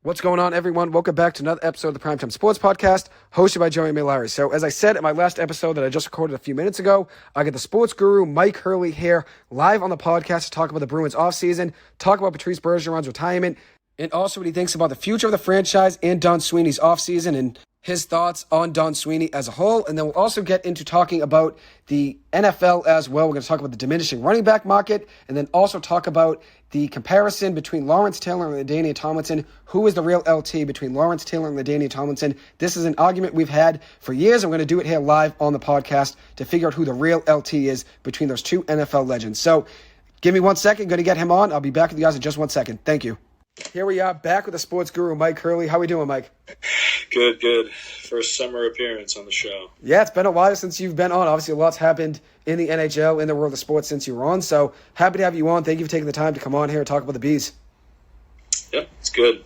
What's going on, everyone? Welcome back to another episode of the Primetime Sports Podcast, hosted by Joey Malari. So, as I said in my last episode that I just recorded a few minutes ago, I got the sports guru, Mike Hurley, here live on the podcast to talk about the Bruins offseason, talk about Patrice Bergeron's retirement, and also what he thinks about the future of the franchise and Don Sweeney's offseason and his thoughts on Don Sweeney as a whole. And then we'll also get into talking about the NFL as well. We're going to talk about the diminishing running back market and then also talk about the comparison between Lawrence Taylor and LaDainian Tomlinson. Who is the real LT between Lawrence Taylor and LaDainian Tomlinson? This is an argument we've had for years. I'm going to do it here live on the podcast to figure out who the real LT is between those two NFL legends. So give me 1 second. Going to get him on. I'll be back with you guys in just 1 second. Thank you. Here we are, back with the sports guru, Mike Hurley. How we doing, Mike? Good. First summer appearance on the show. Yeah, it's been a while since you've been on. Obviously, a lot's happened in the NHL, in the world of sports since you were on. So happy to have you on. Thank you for taking the time to come on here and talk about the Bees. Yep, it's good.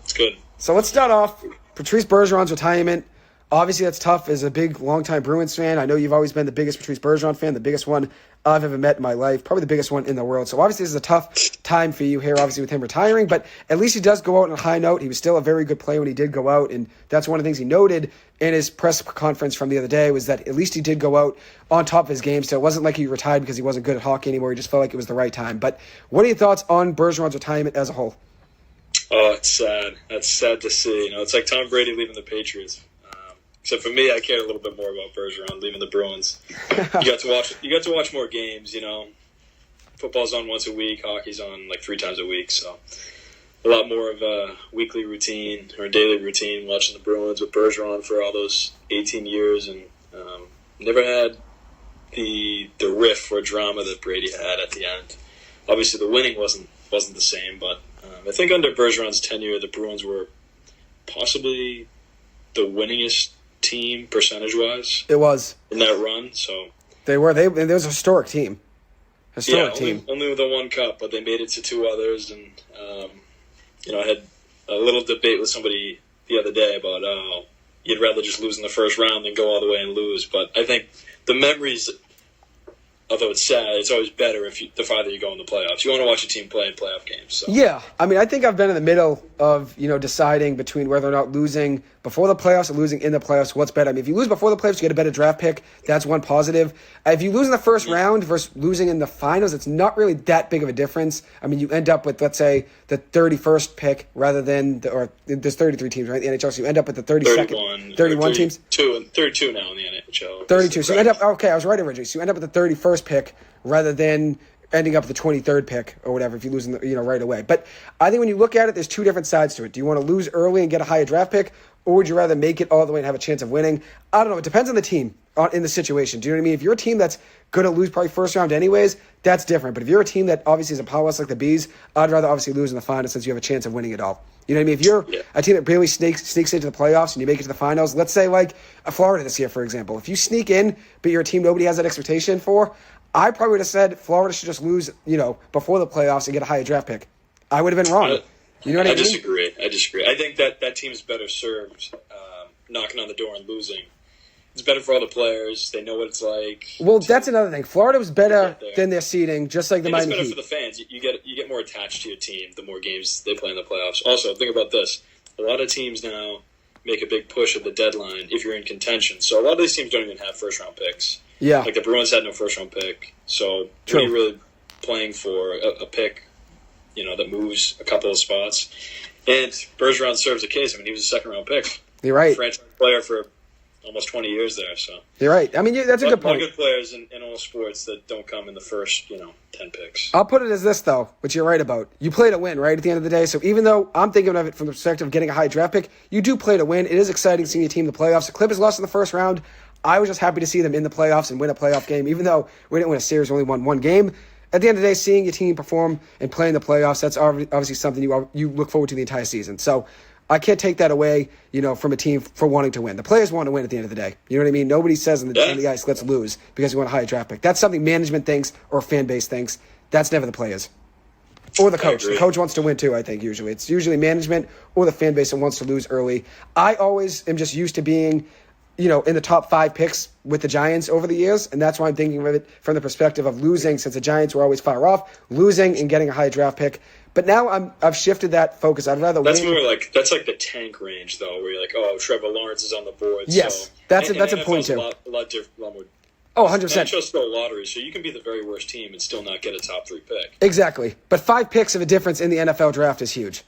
So let's start off. Patrice Bergeron's retirement. Obviously, that's tough as a big, longtime Bruins fan. I know you've always been the biggest Patrice Bergeron fan, the biggest one I've ever met in my life, probably the biggest one in the world. So obviously, this is a tough time for you here, obviously, with him retiring. But at least he does go out on a high note. He was still a very good player when he did go out. And that's one of the things he noted in his press conference from the other day was that at least he did go out on top of his game. So it wasn't like he retired because he wasn't good at hockey anymore. He just felt like it was the right time. But what are your thoughts on Bergeron's retirement as a whole? Oh, it's sad. That's sad to see. It's like Tom Brady leaving the Patriots. Except for me, I cared a little bit more about Bergeron leaving the Bruins. You got to watch more games. Football's on once a week, hockey's on like 3 times a week. So a lot more of a weekly routine or a daily routine watching the Bruins with Bergeron for all those 18 years, and never had the riff or drama that Brady had at the end. Obviously, the winning wasn't the same, but I think under Bergeron's tenure, the Bruins were possibly the winningest team percentage-wise. It was in that run. So they were. It was a historic team. Only with the one cup, but they made it to 2 others. And I had a little debate with somebody the other day about you'd rather just lose in the first round than go all the way and lose. But I think the memories, although it's sad, it's always better the farther you go in the playoffs. You want to watch a team play in playoff games. So. Yeah, I think I've been in the middle of deciding between whether or not losing before the playoffs or losing in the playoffs. What's better? If you lose before the playoffs, you get a better draft pick. That's one positive. If you lose in the first round versus losing in the finals, it's not really that big of a difference. You end up with, let's say, the 31st pick rather than there's 33 teams, right? The NHL, so you end up with the 31 teams. 32 now in the NHL. 32. So you end up, okay, I was right originally. So you end up with the 31st pick rather than ending up with the 23rd pick or whatever if you lose right away. But I think when you look at it, there's 2 different sides to it. Do you want to lose early and get a higher draft pick, or would you rather make it all the way and have a chance of winning? I don't know. It depends on the team, in the situation. Do you know what I mean? If you're a team that's going to lose probably first round anyways, that's different. But if you're a team that obviously is a powerhouse like the Bees, I'd rather obviously lose in the finals since you have a chance of winning it all. You know what I mean? If you're a team that barely sneaks into the playoffs and you make it to the finals, let's say like Florida this year, for example. If you sneak in, but you're a team nobody has that expectation for, I probably would have said Florida should just lose, before the playoffs and get a higher draft pick. I would have been wrong. You know what I mean? I disagree. I think that team's better served knocking on the door and losing. It's better for all the players. They know what it's like. Well, that's another thing. Florida was better than their seeding, just like the Miami Heat. It's better for the fans. You get more attached to your team the more games they play in the playoffs. Also, think about this. A lot of teams now make a big push at the deadline if you're in contention. So a lot of these teams don't even have first-round picks. Yeah. Like the Bruins had no first-round pick. So when you're really playing for a pick, that moves a couple of spots. And Bergeron serves a case. He was a second-round pick. You're right. Franchise player for almost 20 years there. So you're right. That's a good point. A lot of good players in all sports that don't come in the first, 10 picks. I'll put it as this, though, which you're right about. You play to win, right, at the end of the day. So even though I'm thinking of it from the perspective of getting a high draft pick, you do play to win. It is exciting seeing your team in the playoffs. The Clippers lost in the first round. I was just happy to see them in the playoffs and win a playoff game, even though we didn't win a series, we only won 1 game. At the end of the day, seeing your team perform and play in the playoffs, that's obviously something you look forward to the entire season. So I can't take that away, from a team for wanting to win. The players want to win at the end of the day. You know what I mean? Nobody says on the ice, let's lose because we want a high draft pick. That's something management thinks or fan base thinks. That's never the players. Or the coach. The coach wants to win too, I think, usually. It's usually management or the fan base that wants to lose early. I always am just used to being in the top 5 picks with the Giants over the years, and that's why I'm thinking of it from the perspective of losing, since the Giants were always far off, losing and getting a high draft pick. But now I've shifted that focus. I'd rather that's win. more like the tank range though, where you're like, oh, Trevor Lawrence is on the board. Yes, so, that's a point too. A lot different. A lot more. Oh, 100%. NHL's still a lottery, so you can be the very worst team and still not get a top 3 pick. Exactly. But 5 picks of a difference in the NFL draft is huge.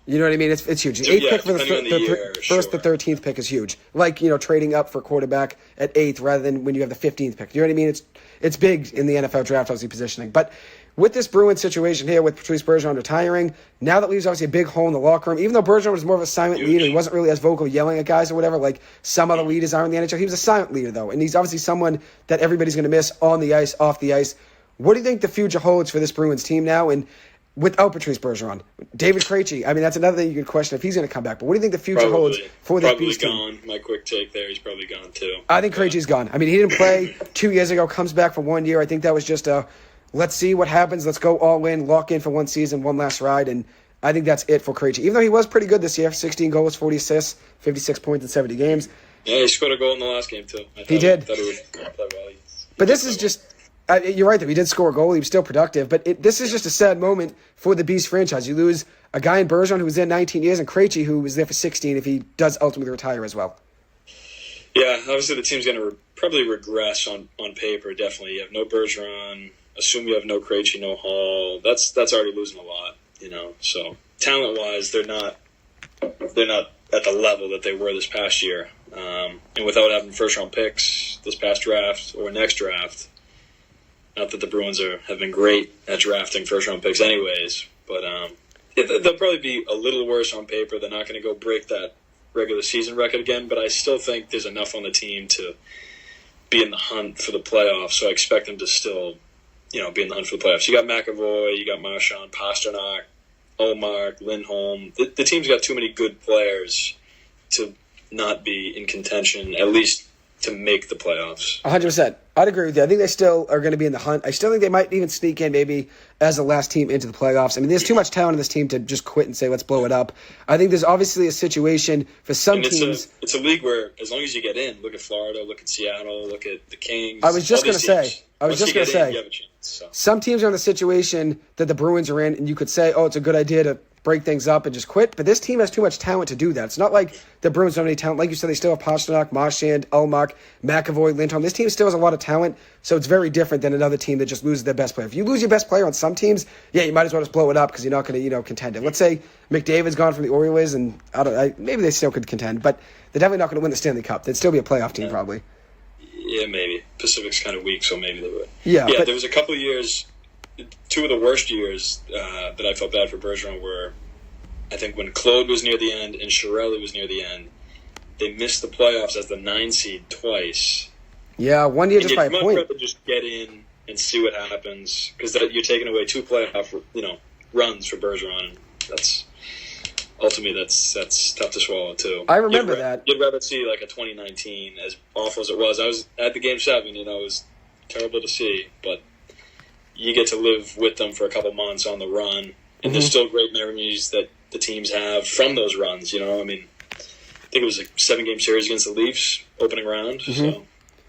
You know what I mean? It's huge. The 8th pick for the first to 13th pick is huge. Like, trading up for quarterback at 8th rather than when you have the 15th pick. You know what I mean? It's big in the NFL draft, obviously, positioning. But with this Bruins situation here with Patrice Bergeron retiring, now that leaves obviously a big hole in the locker room. Even though Bergeron was more of a silent leader, he wasn't really as vocal yelling at guys or whatever like some other leaders are in the NHL. He was a silent leader, though. And he's obviously someone that everybody's going to miss on the ice, off the ice. What do you think the future holds for this Bruins team now? And without Patrice Bergeron, David Krejci, I mean, that's another thing you could question if he's going to come back. But what do you think the future holds for this Beast team? Probably gone. My quick take there, he's probably gone too. I think Krejci's gone. I mean, he didn't play 2 years ago, comes back for 1 year. I think that was just let's see what happens. Let's go all in, lock in for one season, one last ride. And I think that's it for Krejci. Even though he was pretty good this year, 16 goals, 40 assists, 56 points in 70 games. Yeah, he scored a goal in the last game too. He did. Thought he would play well. But this is just... you're right, though. He did score a goal. He was still productive. But this is just a sad moment for the Beast franchise. You lose a guy in Bergeron who was there 19 years and Krejci who was there for 16 if he does ultimately retire as well. Yeah, obviously the team's going to probably regress on paper, definitely. You have no Bergeron. Assume you have no Krejci, no Hall. That's already losing a lot, So talent-wise, they're not at the level that they were this past year. And without having first-round picks this past draft or next draft, not that the Bruins have been great at drafting first-round picks anyways, but they'll probably be a little worse on paper. They're not going to go break that regular season record again, but I still think there's enough on the team to be in the hunt for the playoffs, so I expect them to still, be in the hunt for the playoffs. You got McAvoy, you got Marchand, Pastrnak, Ullmark, Lindholm. The team's got too many good players to not be in contention, at least to make the playoffs. 100%. I'd agree with you. I think they still are going to be in the hunt. I still think they might even sneak in maybe as the last team into the playoffs. I mean, there's too much talent in this team to just quit and say, let's blow it up. I think there's obviously a situation for some teams. It's a league where as long as you get in, look at Florida, look at Seattle, look at the Kings. I was just going to say, you have a chance, so. Some teams are in the situation that the Bruins are in, and you could say, oh, it's a good idea to break things up and just quit. But this team has too much talent to do that. It's not like the Bruins don't have any talent. Like you said, they still have Pastrnak, Marchand, Ullmark, McAvoy, Lindholm. This team still has a lot of talent, so it's very different than another team that just loses their best player. If you lose your best player on some teams, yeah, you might as well just blow it up because you're not going to, contend it. Let's say McDavid's gone from the Oilers, and maybe they still could contend, but they're definitely not going to win the Stanley Cup. They'd still be a playoff team, probably. Yeah, maybe. Pacific's kind of weak, so maybe they would. Yeah, there was a couple of years, 2 of the worst years that I felt bad for Bergeron were, I think when Claude was near the end and Chiarelli was near the end, they missed the playoffs as the 9 seed twice. Yeah, 1 year just by a point. You'd much rather just get in and see what happens because you're taking away 2 playoff runs for Bergeron. Ultimately that's tough to swallow too. I remember that. You'd rather see like a 2019, as awful as it was. I was at the Game 7. It was terrible to see, but you get to live with them for a couple months on the run, and there's still great memories that the teams have from those runs. I think it was a 7-game series against the Leafs opening round. So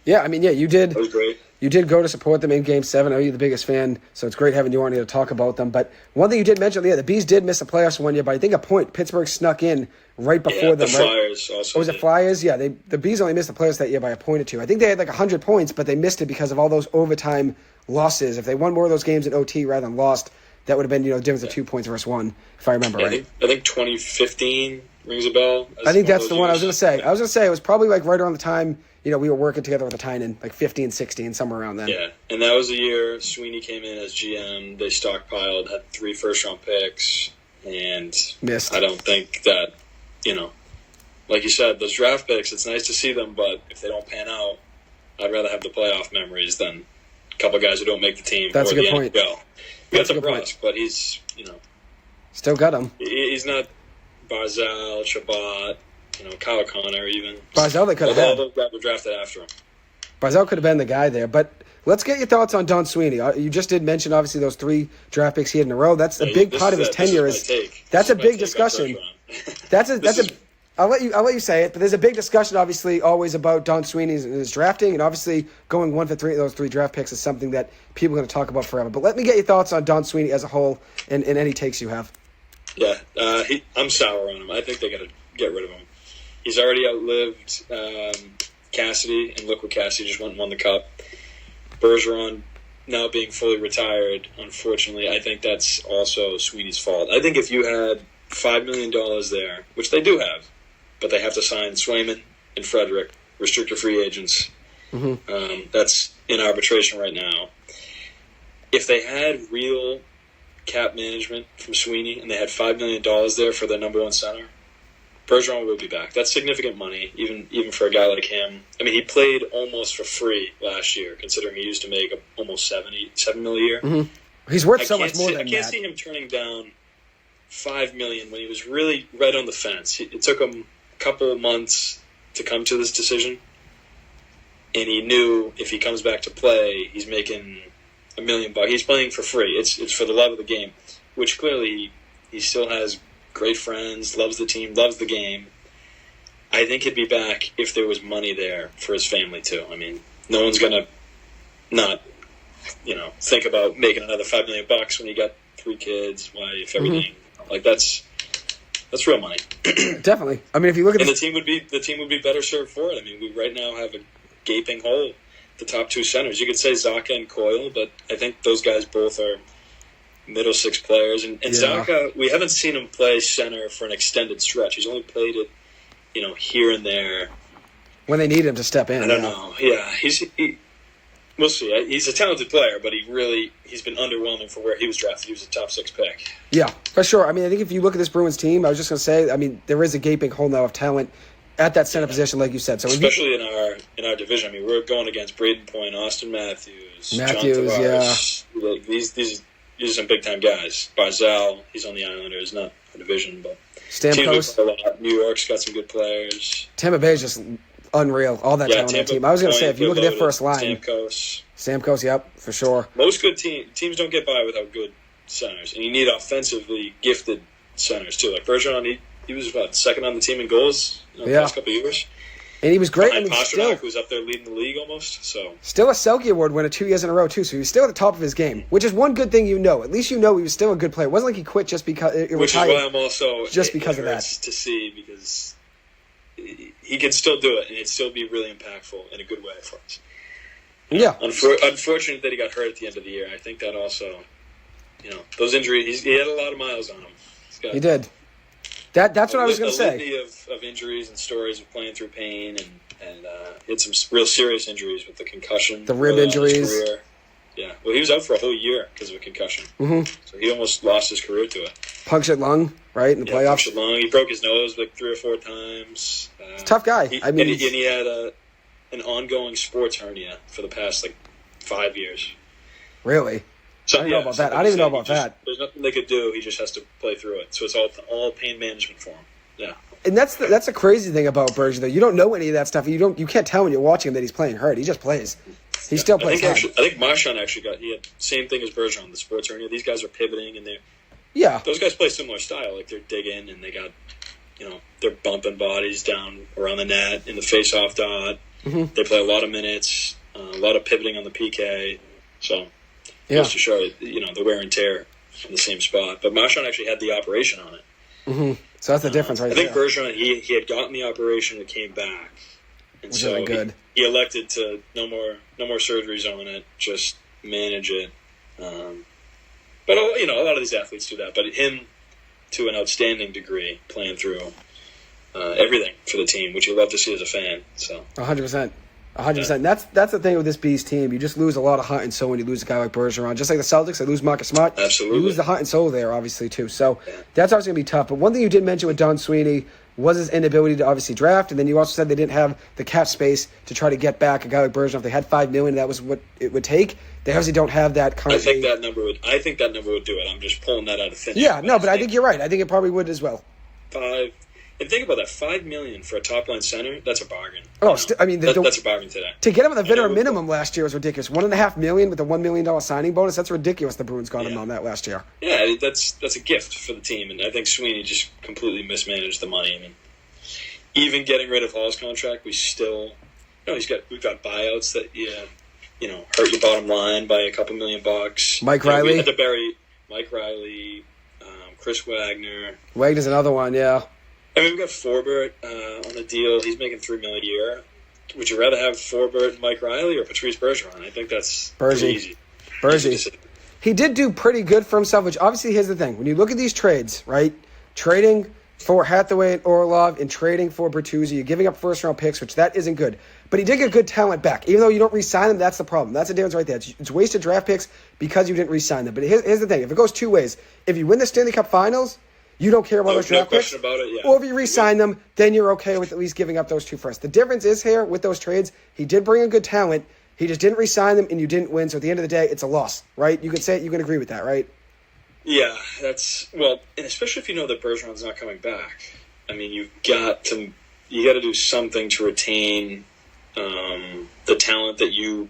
yeah, you did. That was great. You did go to support them in Game 7. I know you're the biggest fan, so it's great having you on here to talk about them. But one thing you did mention, the Bees did miss the playoffs 1 year, but I think a point. Pittsburgh snuck in right before them. The Flyers also. Oh, was it Flyers? Yeah, the Bees only missed the playoffs that year by a point or 2. I think they had like 100 points, but they missed it because of all those overtime losses. If they won more of those games in OT rather than lost, that would have been difference of 2 points versus 1, if I remember right. I think 2015 rings a bell. I think that's the one I was going to say. I was going to say it was probably like right around the time we were working together with the Tynan, like 15, 16, somewhere around then. Yeah, and that was the year Sweeney came in as GM. They stockpiled, had 3 first-round picks, and missed. I don't think that, like you said, those draft picks, it's nice to see them, but if they don't pan out, I'd rather have the playoff memories than a couple guys who don't make the team. That's a good point. That's a Brusk, but he's, still got him. He's not Barzal, Chabot, Kyle Connor even. Barzal they could have had. All those guys were drafted after him. Barzal could have been the guy there, but let's get your thoughts on Don Sweeney. You just did mention, obviously, those 3 draft picks he had in a row. That's a big part of his tenure. That's a big discussion. I'll let you say it, but there's a big discussion, obviously, always about Don Sweeney and his drafting, and obviously going 1 for 3 of those 3 draft picks is something that people are going to talk about forever. But let me get your thoughts on Don Sweeney as a whole and any takes you have. Yeah, I'm sour on him. I think they got to get rid of him. He's already outlived Cassidy, and look what Cassidy just went and won the Cup. Bergeron now being fully retired, unfortunately, I think that's also Sweeney's fault. I think if you had $5 million there, which they do have, but they have to sign Swayman and Frederick, restricted free agents. Mm-hmm. That's in arbitration right now. If they had real cap management from Sweeney and they had $5 million there for their number 1 center, Bergeron will be back. That's significant money, even for a guy like him. I mean, he played almost for free last year, considering he used to make almost $7 million a year. Mm-hmm. He's worth so much more than that. I can't see him turning down $5 million when he was really right on the fence. It took him a couple of months to come to this decision, and he knew if he comes back to play, he's making $1 million. He's playing for free. It's for the love of the game, which clearly he still has great friends, loves the team, loves the game. I think he'd be back if there was money there for his family too. I mean, no one's gonna not, think about making another $5 million when you got 3 kids, wife, everything. Mm-hmm. Like that's real money. Definitely. I mean, if you look at the team would be better served for it. I mean, we right now have a gaping hole. The top 2 centers. You could say Zacha and Coyle, but I think those guys both are middle 6 players. And Zacha, we haven't seen him play center for an extended stretch. He's only played it, here and there. When they need him to step in. I don't know. Yeah, we'll see. He's a talented player, but he's been underwhelming for where he was drafted. He was a top 6 pick. Yeah, for sure. I mean, I think if you look at this Bruins team, I was just going to say, I mean, there is a gaping hole now of talent at that center position, like you said. So especially in our division. I mean, we're going against Braden Point, Austin Matthews, John Tavares. Yeah. Like, these are some big-time guys. Barzal, he's on the Islanders, not a division, but Stamkos. A lot. New York's got some good players. Tampa Bay is just unreal. All that talent on that team. I was going to say, if you look at their first line. Stamkos, yep, for sure. Most good teams don't get by without good centers, and you need offensively gifted centers, too. Like Bergeron, he was, second on the team in goals the past couple of years. And he was great. Behind Pastrnak, who's up there leading the league almost. So still a Selke Award winner 2 years in a row, too. So he was still at the top of his game, which is one good thing At least he was still a good player. It wasn't like he quit just because it Which retired. Is why I'm also just because of that. To see, because he can still do it, and it'd still be really impactful in a good way for us. Yeah. Unfortunate that he got hurt at the end of the year. I think that also, those injuries, he had a lot of miles on him. He did. That's what I was going to say. A litany of injuries and stories of playing through pain, and he had some real serious injuries with the concussion. The rib injuries. Yeah. Well, he was out for a whole year because of a concussion. Mm-hmm. So he almost lost his career to it. Punctured lung, right, in the playoffs? Punctured lung. He broke his nose like 3 or 4 times. He's a tough guy. He had an ongoing sports hernia for the past 5 years. Really? I don't know about that. I didn't even know about that. There's nothing they could do. He just has to play through it. So it's all pain management for him. Yeah. And that's the crazy thing about Bergeron, though. You don't know any of that stuff. You can't tell when you're watching him that he's playing hurt. He just plays. He still plays hard. I think Marchand actually he had the same thing as Bergeron, the sports hernia. These guys are pivoting, and those guys play similar style. Like they're digging, and they got, they're bumping bodies down around the net in the face-off dot. Mm-hmm. They play a lot of minutes, a lot of pivoting on the PK. So just to show the wear and tear in the same spot. But Marchand actually had the operation on it. Mm-hmm. So that's the difference, right? I think Bergeron he had gotten the operation and came back, and which so good. He elected to no more surgeries on it, just manage it. But a lot of these athletes do that. But him, to an outstanding degree, playing through everything for the team, which you love to see as a fan. So 100%. 100%. That's the thing with this Bees team. You just lose a lot of heart and soul when you lose a guy like Bergeron. Just like the Celtics, they lose Marcus Smart. Absolutely. You lose the heart and soul there, obviously, too. So that's obviously going to be tough. But one thing you did mention with Don Sweeney was his inability to obviously draft, and then you also said they didn't have the cap space to try to get back a guy like Bergeron. If they had $5 million, that was what it would take. They obviously don't have that currently. I think that number would do it. I'm just pulling that out of thin air. Yeah, no, but I think you're right. I think it probably would as well. And think about that, $5 million for a top-line center, that's a bargain. Oh, that's a bargain today. To get him on the veteran minimum last year was ridiculous. $1.5 million with a $1 million signing bonus, that's ridiculous the Bruins got him on that last year. Yeah, that's a gift for the team, and I think Sweeney just completely mismanaged the money. I mean, even getting rid of Hall's contract, we still, we've got buyouts that hurt your bottom line by a couple $1 million. Mike Riley. We had to bury Mike Riley, Chris Wagner. Wagner's another one, yeah. I mean, we've got Forbert on a deal. He's making $3 million a year. Would you rather have Forbert and Mike Riley or Patrice Bergeron? I think that's pretty easy. Bergie. He did do pretty good for himself, which obviously here's the thing. When you look at these trades, right, trading for Hathaway and Orlov and trading for Bertuzzi, you're giving up first-round picks, which that isn't good. But he did get good talent back. Even though you don't re-sign them, that's the problem. That's the difference right there. It's wasted draft picks because you didn't re-sign them. But here's the thing. If it goes two ways, if you win the Stanley Cup Finals, you don't care about those draft picks. No question about it, yeah. Or if you re-sign them, then you're okay with at least giving up those two first. The difference is here with those trades, he did bring in good talent. He just didn't re-sign them, and you didn't win. So at the end of the day, it's a loss, right? You could say it. You can agree with that, right? Yeah, and especially if you know that Bergeron's not coming back. I mean, you got to do something to retain the talent that you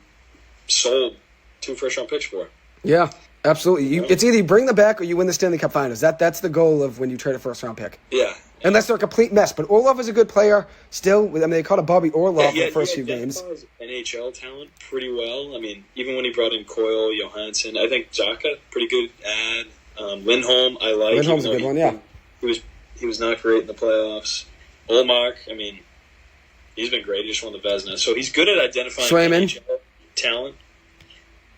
sold 2 first-round picks for. Yeah, absolutely. It's either you bring them back or you win the Stanley Cup Finals. That's the goal of when you trade a first-round pick. Yeah. Unless they're a complete mess. But Orlov is a good player still. I mean, they called it Bobby Orlov in the first few games. NHL talent pretty well. I mean, even when he brought in Coyle, Johansson, I think Zaka, pretty good ad. Lindholm, I like. Lindholm's a good one, yeah. He was not great in the playoffs. Ullmark, I mean, he's been great. He just won the Vezina. So he's good at identifying NHL talent.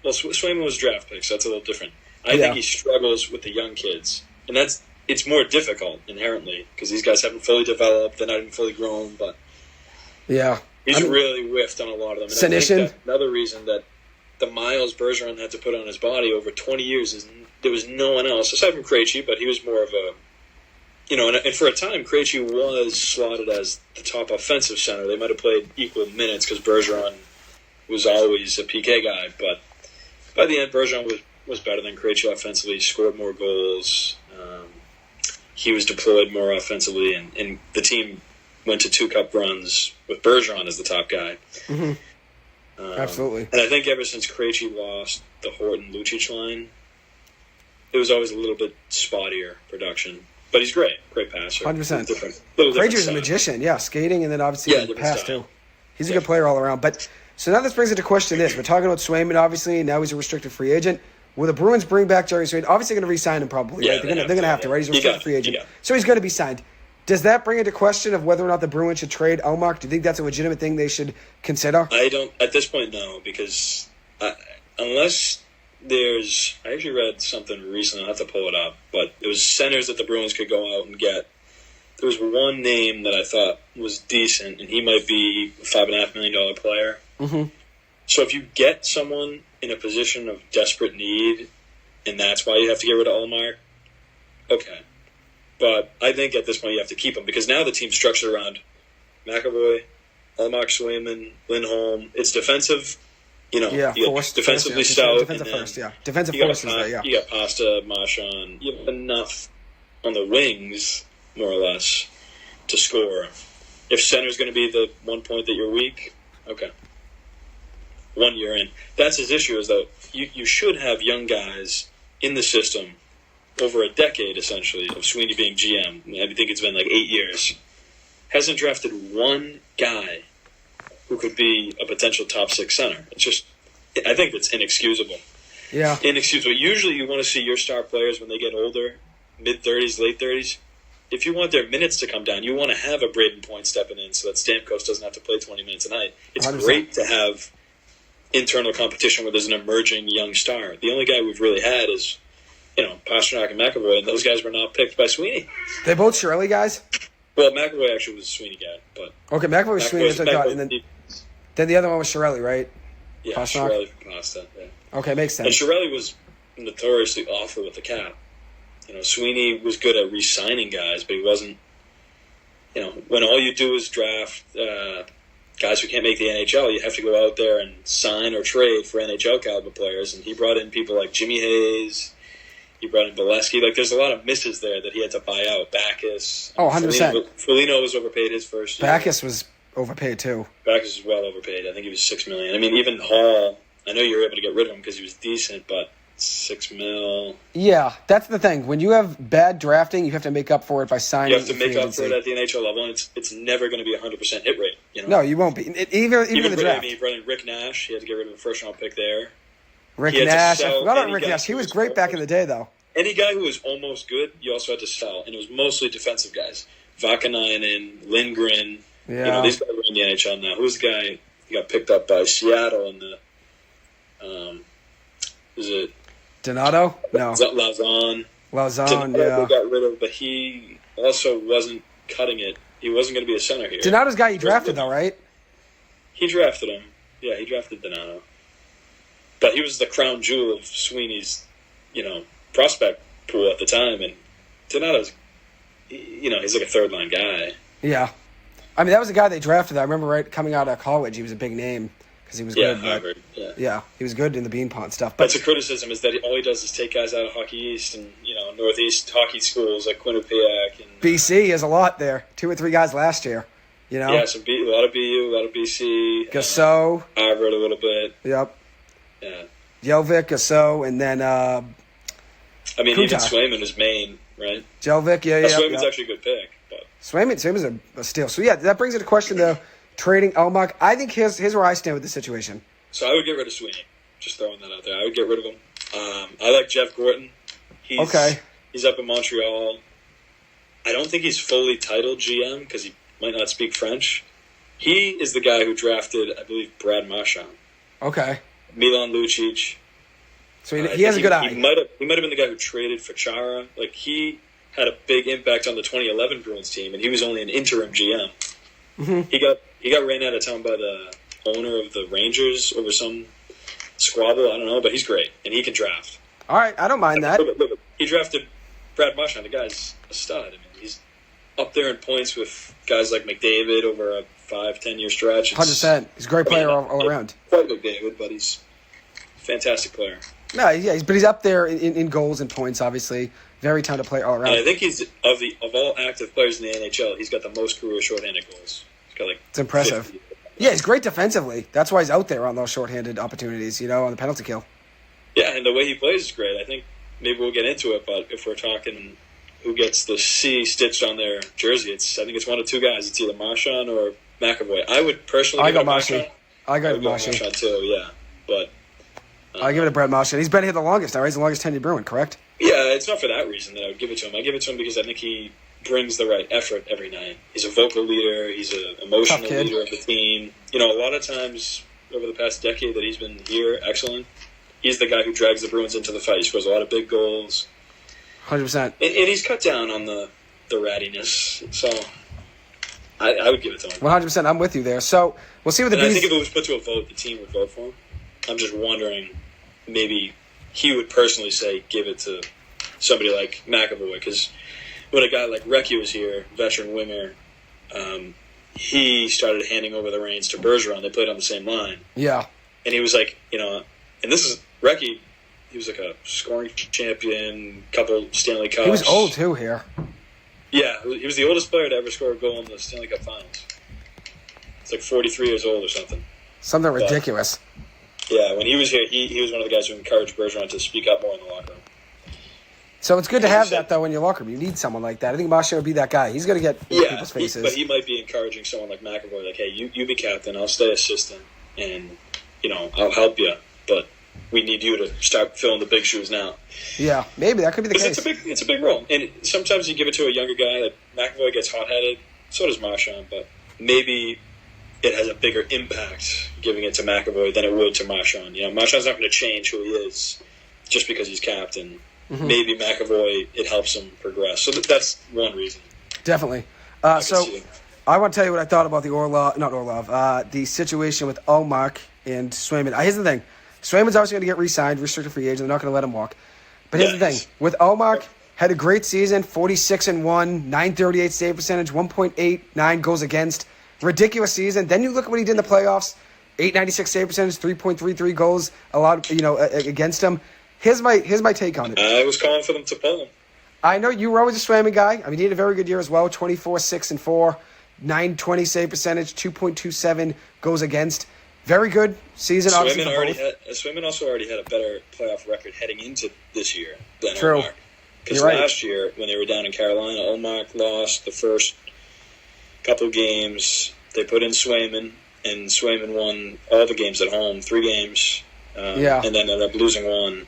Well, Swayman was draft pick, so that's a little different. I think he struggles with the young kids. And it's more difficult inherently because these guys haven't fully developed. They're not even fully grown, but he's really whiffed on a lot of them. And I think another reason that the miles Bergeron had to put on his body over 20 years is there was no one else, aside from Krejci, but he was more of a, and for a time, Krejci was slotted as the top offensive center. They might have played equal minutes because Bergeron was always a PK guy, but by the end, Bergeron was better than Krejci offensively, scored more goals. He was deployed more offensively, and the team went to 2 cup runs with Bergeron as the top guy. Mm-hmm. Absolutely. And I think ever since Krejci lost the Horton-Lucic line, it was always a little bit spottier production. But he's great passer. 100%. Krejci's a magician, skating and then obviously pass too. He's a good player all around. But so now this brings into question this. We're talking about Swayman, obviously, and now he's a restricted free agent. Will the Bruins bring back Jerry Swayman? Obviously going to re-sign him probably, right? They're going to have to, right? He's a restricted free agent. So he's going to be signed. Does that bring into question of whether or not the Bruins should trade Ullmark? Do you think that's a legitimate thing they should consider? I don't, at this point, no, because unless there's, I actually read something recently, I'll have to pull it up, but it was centers that the Bruins could go out and get. There was one name that I thought was decent, and he might be a $5.5 million player. Mm-hmm. So if you get someone in a position of desperate need, and that's why you have to get rid of Ullmark, okay. But I think at this point you have to keep him because now the team's structured around McAvoy, Ullmark, Swayman, Lindholm. It's defensive, defensively stout. Defensive force is there, You got Pasta, Marchand. You have enough on the wings, more or less, to score. If center's going to be the 1 point that you're weak, okay. 1 year in. That's his issue is, though, you should have young guys in the system over a decade, essentially, of Sweeney being GM. I think it's been like 8 years. Hasn't drafted one guy who could be a potential top 6 center. It's just, I think that's inexcusable. Yeah. Inexcusable. Usually you want to see your star players when they get older, mid-30s, late 30s. If you want their minutes to come down, you want to have a Braden Point stepping in so that Stamkos doesn't have to play 20 minutes a night. It's 100%. Great to have internal competition where there's an emerging young star. The only guy we've really had is, Pastrnak and McAvoy, and those guys were not picked by Sweeney. They both Shirley guys? Well, McAvoy actually was a Sweeney guy, but okay, McAvoy was Sweeney, as I thought, and then the other one was Shirley, right? Yeah, Pastrnak? Shirley for Pasta. Yeah. Okay, makes sense. And Shirley was notoriously awful with the cap. Sweeney was good at re-signing guys, but he wasn't. When all you do is draft guys who can't make the NHL, you have to go out there and sign or trade for NHL caliber players. And he brought in people like Jimmy Hayes. He brought in Bolesky. Like, there's a lot of misses there that he had to buy out. Backus. Oh, 100%. Foligno was overpaid his first year. Backus was overpaid, too. Backus was well overpaid. I think he was $6 million. I mean, even Hall, I know you were able to get rid of him because he was decent, but $6 million. Yeah, that's the thing. When you have bad drafting, you have to make up for it by signing. You have to make up for it at the NHL level, and it's never going to be 100% hit rate. You know? No, you won't be. Even the draft. Rick Nash, he had to get rid of a first-round pick there. Rick Nash. I forgot about Rick Nash. He was great back in the day, though. Any guy who was almost good, you also had to sell, and it was mostly defensive guys. Vakanainen, Lindgren. Yeah. You know, these guys are in the NHL now. Who's the guy who got picked up by Seattle in the is it Donato? No. Lauzon. Lauzon, Donato yeah. they got rid of, but he also wasn't cutting it. He wasn't going to be a center here. Donato's guy you drafted, though, right? He drafted him. Yeah, he drafted Donato. But he was the crown jewel of Sweeney's, prospect pool at the time. And Donato's, he's like a third-line guy. Yeah. I mean, that was the guy they drafted. I remember coming out of college, he was a big name because he was good. Harvard. Yeah, he was good in the bean pond stuff. But that's a criticism, is that all he does is take guys out of Hockey East and, Northeast hockey schools like Quinnipiac. And BC has a lot there. 2 or 3 guys last year, Yeah, a lot of BU, a lot of BC. Gasso. Harvard a little bit. Yep. Yeah. Jovic, Gasso, and then even Swayman is Maine, right? Jovic, yeah. Swayman's actually a good pick. But Swayman's a steal. So, yeah, that brings it to question, though, trading Ullmark. I think here's where I stand with the situation. So I would get rid of Sweeney. Just throwing that out there. I would get rid of him. I like Jeff Gorton. He's up in Montreal. I don't think he's fully titled GM because he might not speak French. He is the guy who drafted, I believe, Brad Marchand. Okay. Milan Lucic. So he has a good eye. He might have been the guy who traded for Chara. Like, he had a big impact on the 2011 Bruins team, and he was only an interim GM. Mm-hmm. He got ran out of town by the owner of the Rangers over some squabble. I don't know, but he's great, and he can draft. All right, I don't mind that. Look, he drafted Brad Marchand. The guy's a stud. I mean, he's up there in points with guys like McDavid over a 5-10 year stretch. 100%. He's a great player all around. Quite McDavid, but he's a fantastic player. No, yeah, but he's up there in goals and points, obviously. Very talented player all around. And I think he's of all active players in the NHL, he's got the most career shorthanded goals. He's got it's impressive. 50. Yeah, he's great defensively. That's why he's out there on those shorthanded opportunities, on the penalty kill. Yeah, and the way he plays is great. I think maybe we'll get into it, but if we're talking who gets the C stitched on their jersey, I think it's one of 2 guys. It's either Marchand or McAvoy. I would personally give it Marchand. I go Marchand too, yeah. But I give it to Brad Marchand. He's been here the longest now, right? He's the longest tenured Bruin, correct? Yeah, it's not for that reason that I would give it to him. I give it to him because I think he brings the right effort every night. He's a vocal leader. He's an emotional leader of the team. A lot of times over the past decade that he's been here, excellent, he's the guy who drags the Bruins into the fight. He scores a lot of big goals. 100%. And he's cut down on the rattiness. So I would give it to him. 100%. I'm with you there. So we'll see what the Bees... I think if it was put to a vote, the team would vote for him. I'm just wondering, maybe he would personally say give it to somebody like McAvoy, because when a guy like Recchi was here, veteran winger, he started handing over the reins to Bergeron. They played on the same line. Yeah. And he was like, and this is Recchi, he was like a scoring champion, couple Stanley Cups. He was old too here. Yeah, he was the oldest player to ever score a goal in the Stanley Cup Finals. It's like 43 years old or something. Something ridiculous. Yeah, when he was here, he was one of the guys who encouraged Bergeron to speak up more in the locker room. So it's good to have that, though, in your locker room. You need someone like that. I think Marchand would be that guy. He's going to get people's faces. But he might be encouraging someone like McAvoy, like, hey, you be captain, I'll stay assistant, and, I'll help you. But we need you to start filling the big shoes now. Yeah, maybe that could be the case. It's a big role. And sometimes you give it to a younger guy. Like McAvoy gets hot-headed. So does Marchand. But maybe it has a bigger impact giving it to McAvoy than it would to Marchand. Marchand's not going to change who he is just because he's captain. Mm-hmm. Maybe McAvoy, it helps him progress. So that's one reason. Definitely. So I want to tell you what I thought about the situation with Ullmark and Swayman. Here's the thing. Swayman's obviously going to get re-signed, restricted free agent. They're not going to let him walk. But here's the thing. With Ullmark, had a great season, 46-1, 938 save percentage, 1.89 goals against. Ridiculous season. Then you look at what he did in the playoffs. 896 save percentage, 3.33 goals allowed, against him. Here's my take on it. I was calling for them to pull him. I know you were always a Swayman guy. I mean, he had a very good year as well. 24-6-4, 920 save percentage, 2.27 goals against. Very good season, obviously, for both. Swayman also already had a better playoff record heading into this year than True. Ullmark. Because You're right. last year, when they were down in Carolina, Ullmark lost the first couple games. They put in Swayman, and Swayman won all the games at home, 3 games, and then ended up losing one.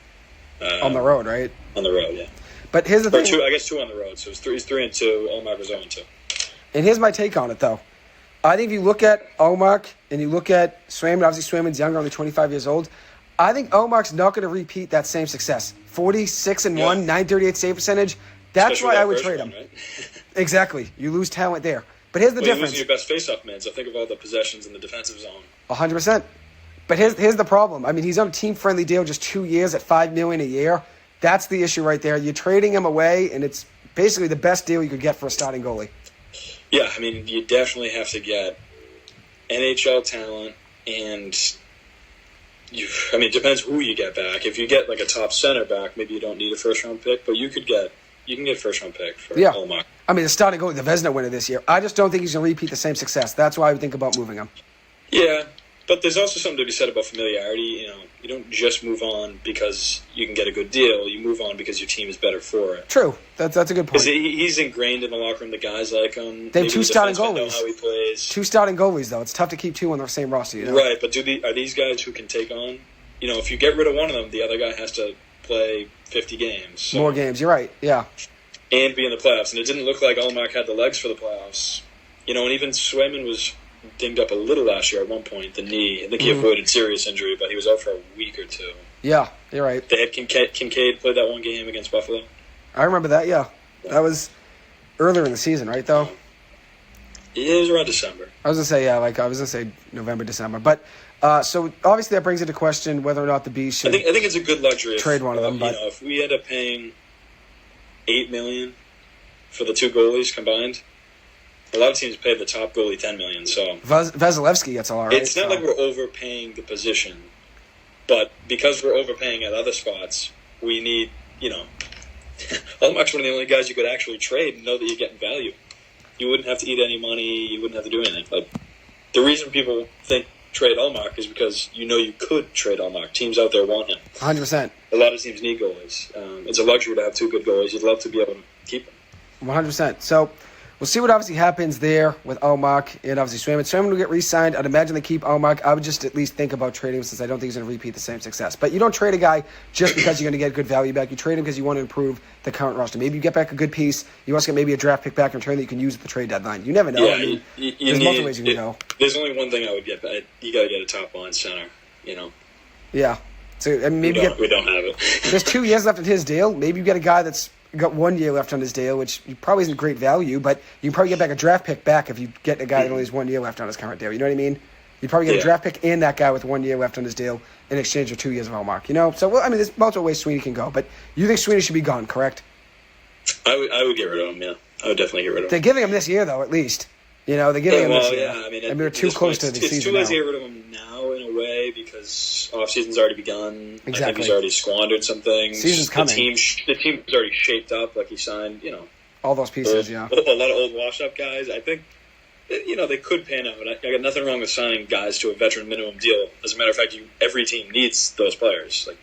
On the road, right? On the road, yeah. But here's the thing. 2 on the road, so it's 3-2. Ullmark was 0-2. And here's my take on it, though. I think if you look at Ullmark and you look at Swayman, obviously Swayman's younger, only 25 years old. I think Ullmark's not going to repeat that same success. 46-1, .938 save percentage. That's Especially why I would trade him. Right? Exactly. You lose talent there. But here's the difference. You're losing your best face-off man, so think of all the possessions in the defensive zone. 100%. But here's the problem. I mean, he's on a team-friendly deal, just 2 years at $5 million a year. That's the issue right there. You're trading him away, and it's basically the best deal you could get for a starting goalie. Yeah, I mean, you definitely have to get NHL talent, and it depends who you get back. If you get like a top center back, maybe you don't need a first-round pick, but you can get a first-round pick for Ullmark. I mean, the starting goalie, the Vezina winner this year. I just don't think he's going to repeat the same success. That's why I would think about moving him. Yeah, but there's also something to be said about familiarity. You don't just move on because you can get a good deal. You move on because your team is better for it. True. That's a good point. Because he's ingrained in the locker room. The guys like him. They have 2 starting goalies. Know how he plays. 2 starting goalies, though. It's tough to keep 2 on the same roster. You know? Right, but are these guys who can take on? If you get rid of one of them, the other guy has to play 50 games. So. More games. You're right. Yeah. And be in the playoffs. And it didn't look like Ullmark had the legs for the playoffs. And even Swayman was dinged up a little last year at one point, the knee. I think he avoided serious injury, but he was out for a week or 2. Yeah, you're right. They had Kincaid played that one game against Buffalo. I remember that, yeah. That was earlier in the season, right, though? It was around December. I was going to say November, December. But, so obviously that brings into question whether or not the Bees should I think it's a good luxury. Trade one of them. But if we end up paying $8 million for the 2 goalies combined, a lot of teams pay the top goalie $10 million. So Vasilevsky gets all right. It's not like we're overpaying the position, but because we're overpaying at other spots, we need Ullmark's one of the only guys you could actually trade and know that you're getting value. You wouldn't have to eat any money. You wouldn't have to do anything. Like the reason people think trade Ullmark is because you could trade Ullmark. Teams out there want him. 100%. A lot of teams need goalies. It's a luxury to have 2 good goalies. You'd love to be able to keep them. 100%. So we'll see what obviously happens there with Ullmark and obviously Swayman. Swayman will get re-signed. I'd imagine they keep Ullmark. I would just at least think about trading him since I don't think he's going to repeat the same success. But you don't trade a guy just because you're going to get good value back. You trade him because you want to improve the current roster. Maybe you get back a good piece. You also get maybe a draft pick back in return that you can use at the trade deadline. You never know. Yeah, there's multiple ways you can go. There's only one thing I would get back. You got to get a top-line center, Yeah. So maybe we don't have it. There's 2 years left in his deal. Maybe you get a guy that's got 1 year left on his deal, which probably isn't great value, but you can probably get back a draft pick back if you get a guy that only has 1 year left on his current deal. You know what I mean? You'd probably get a draft pick and that guy with 1 year left on his deal in exchange for 2 years of Ullmark. So there's multiple ways Sweeney can go, but you think Sweeney should be gone, correct? I would get rid of him. Yeah, I would definitely get rid of him. They're giving him this year, though, at least. They're giving him this year. Yeah, we're too close to the season. It's too late to get rid of him now, in a way, because offseason's already begun. Exactly. I think he's already squandered some things. Season's coming. The team's already shaped up, like he signed, all those pieces, a lot of old washed-up guys. I think, they could pan out. I got nothing wrong with signing guys to a veteran minimum deal. As a matter of fact, every team needs those players. Like,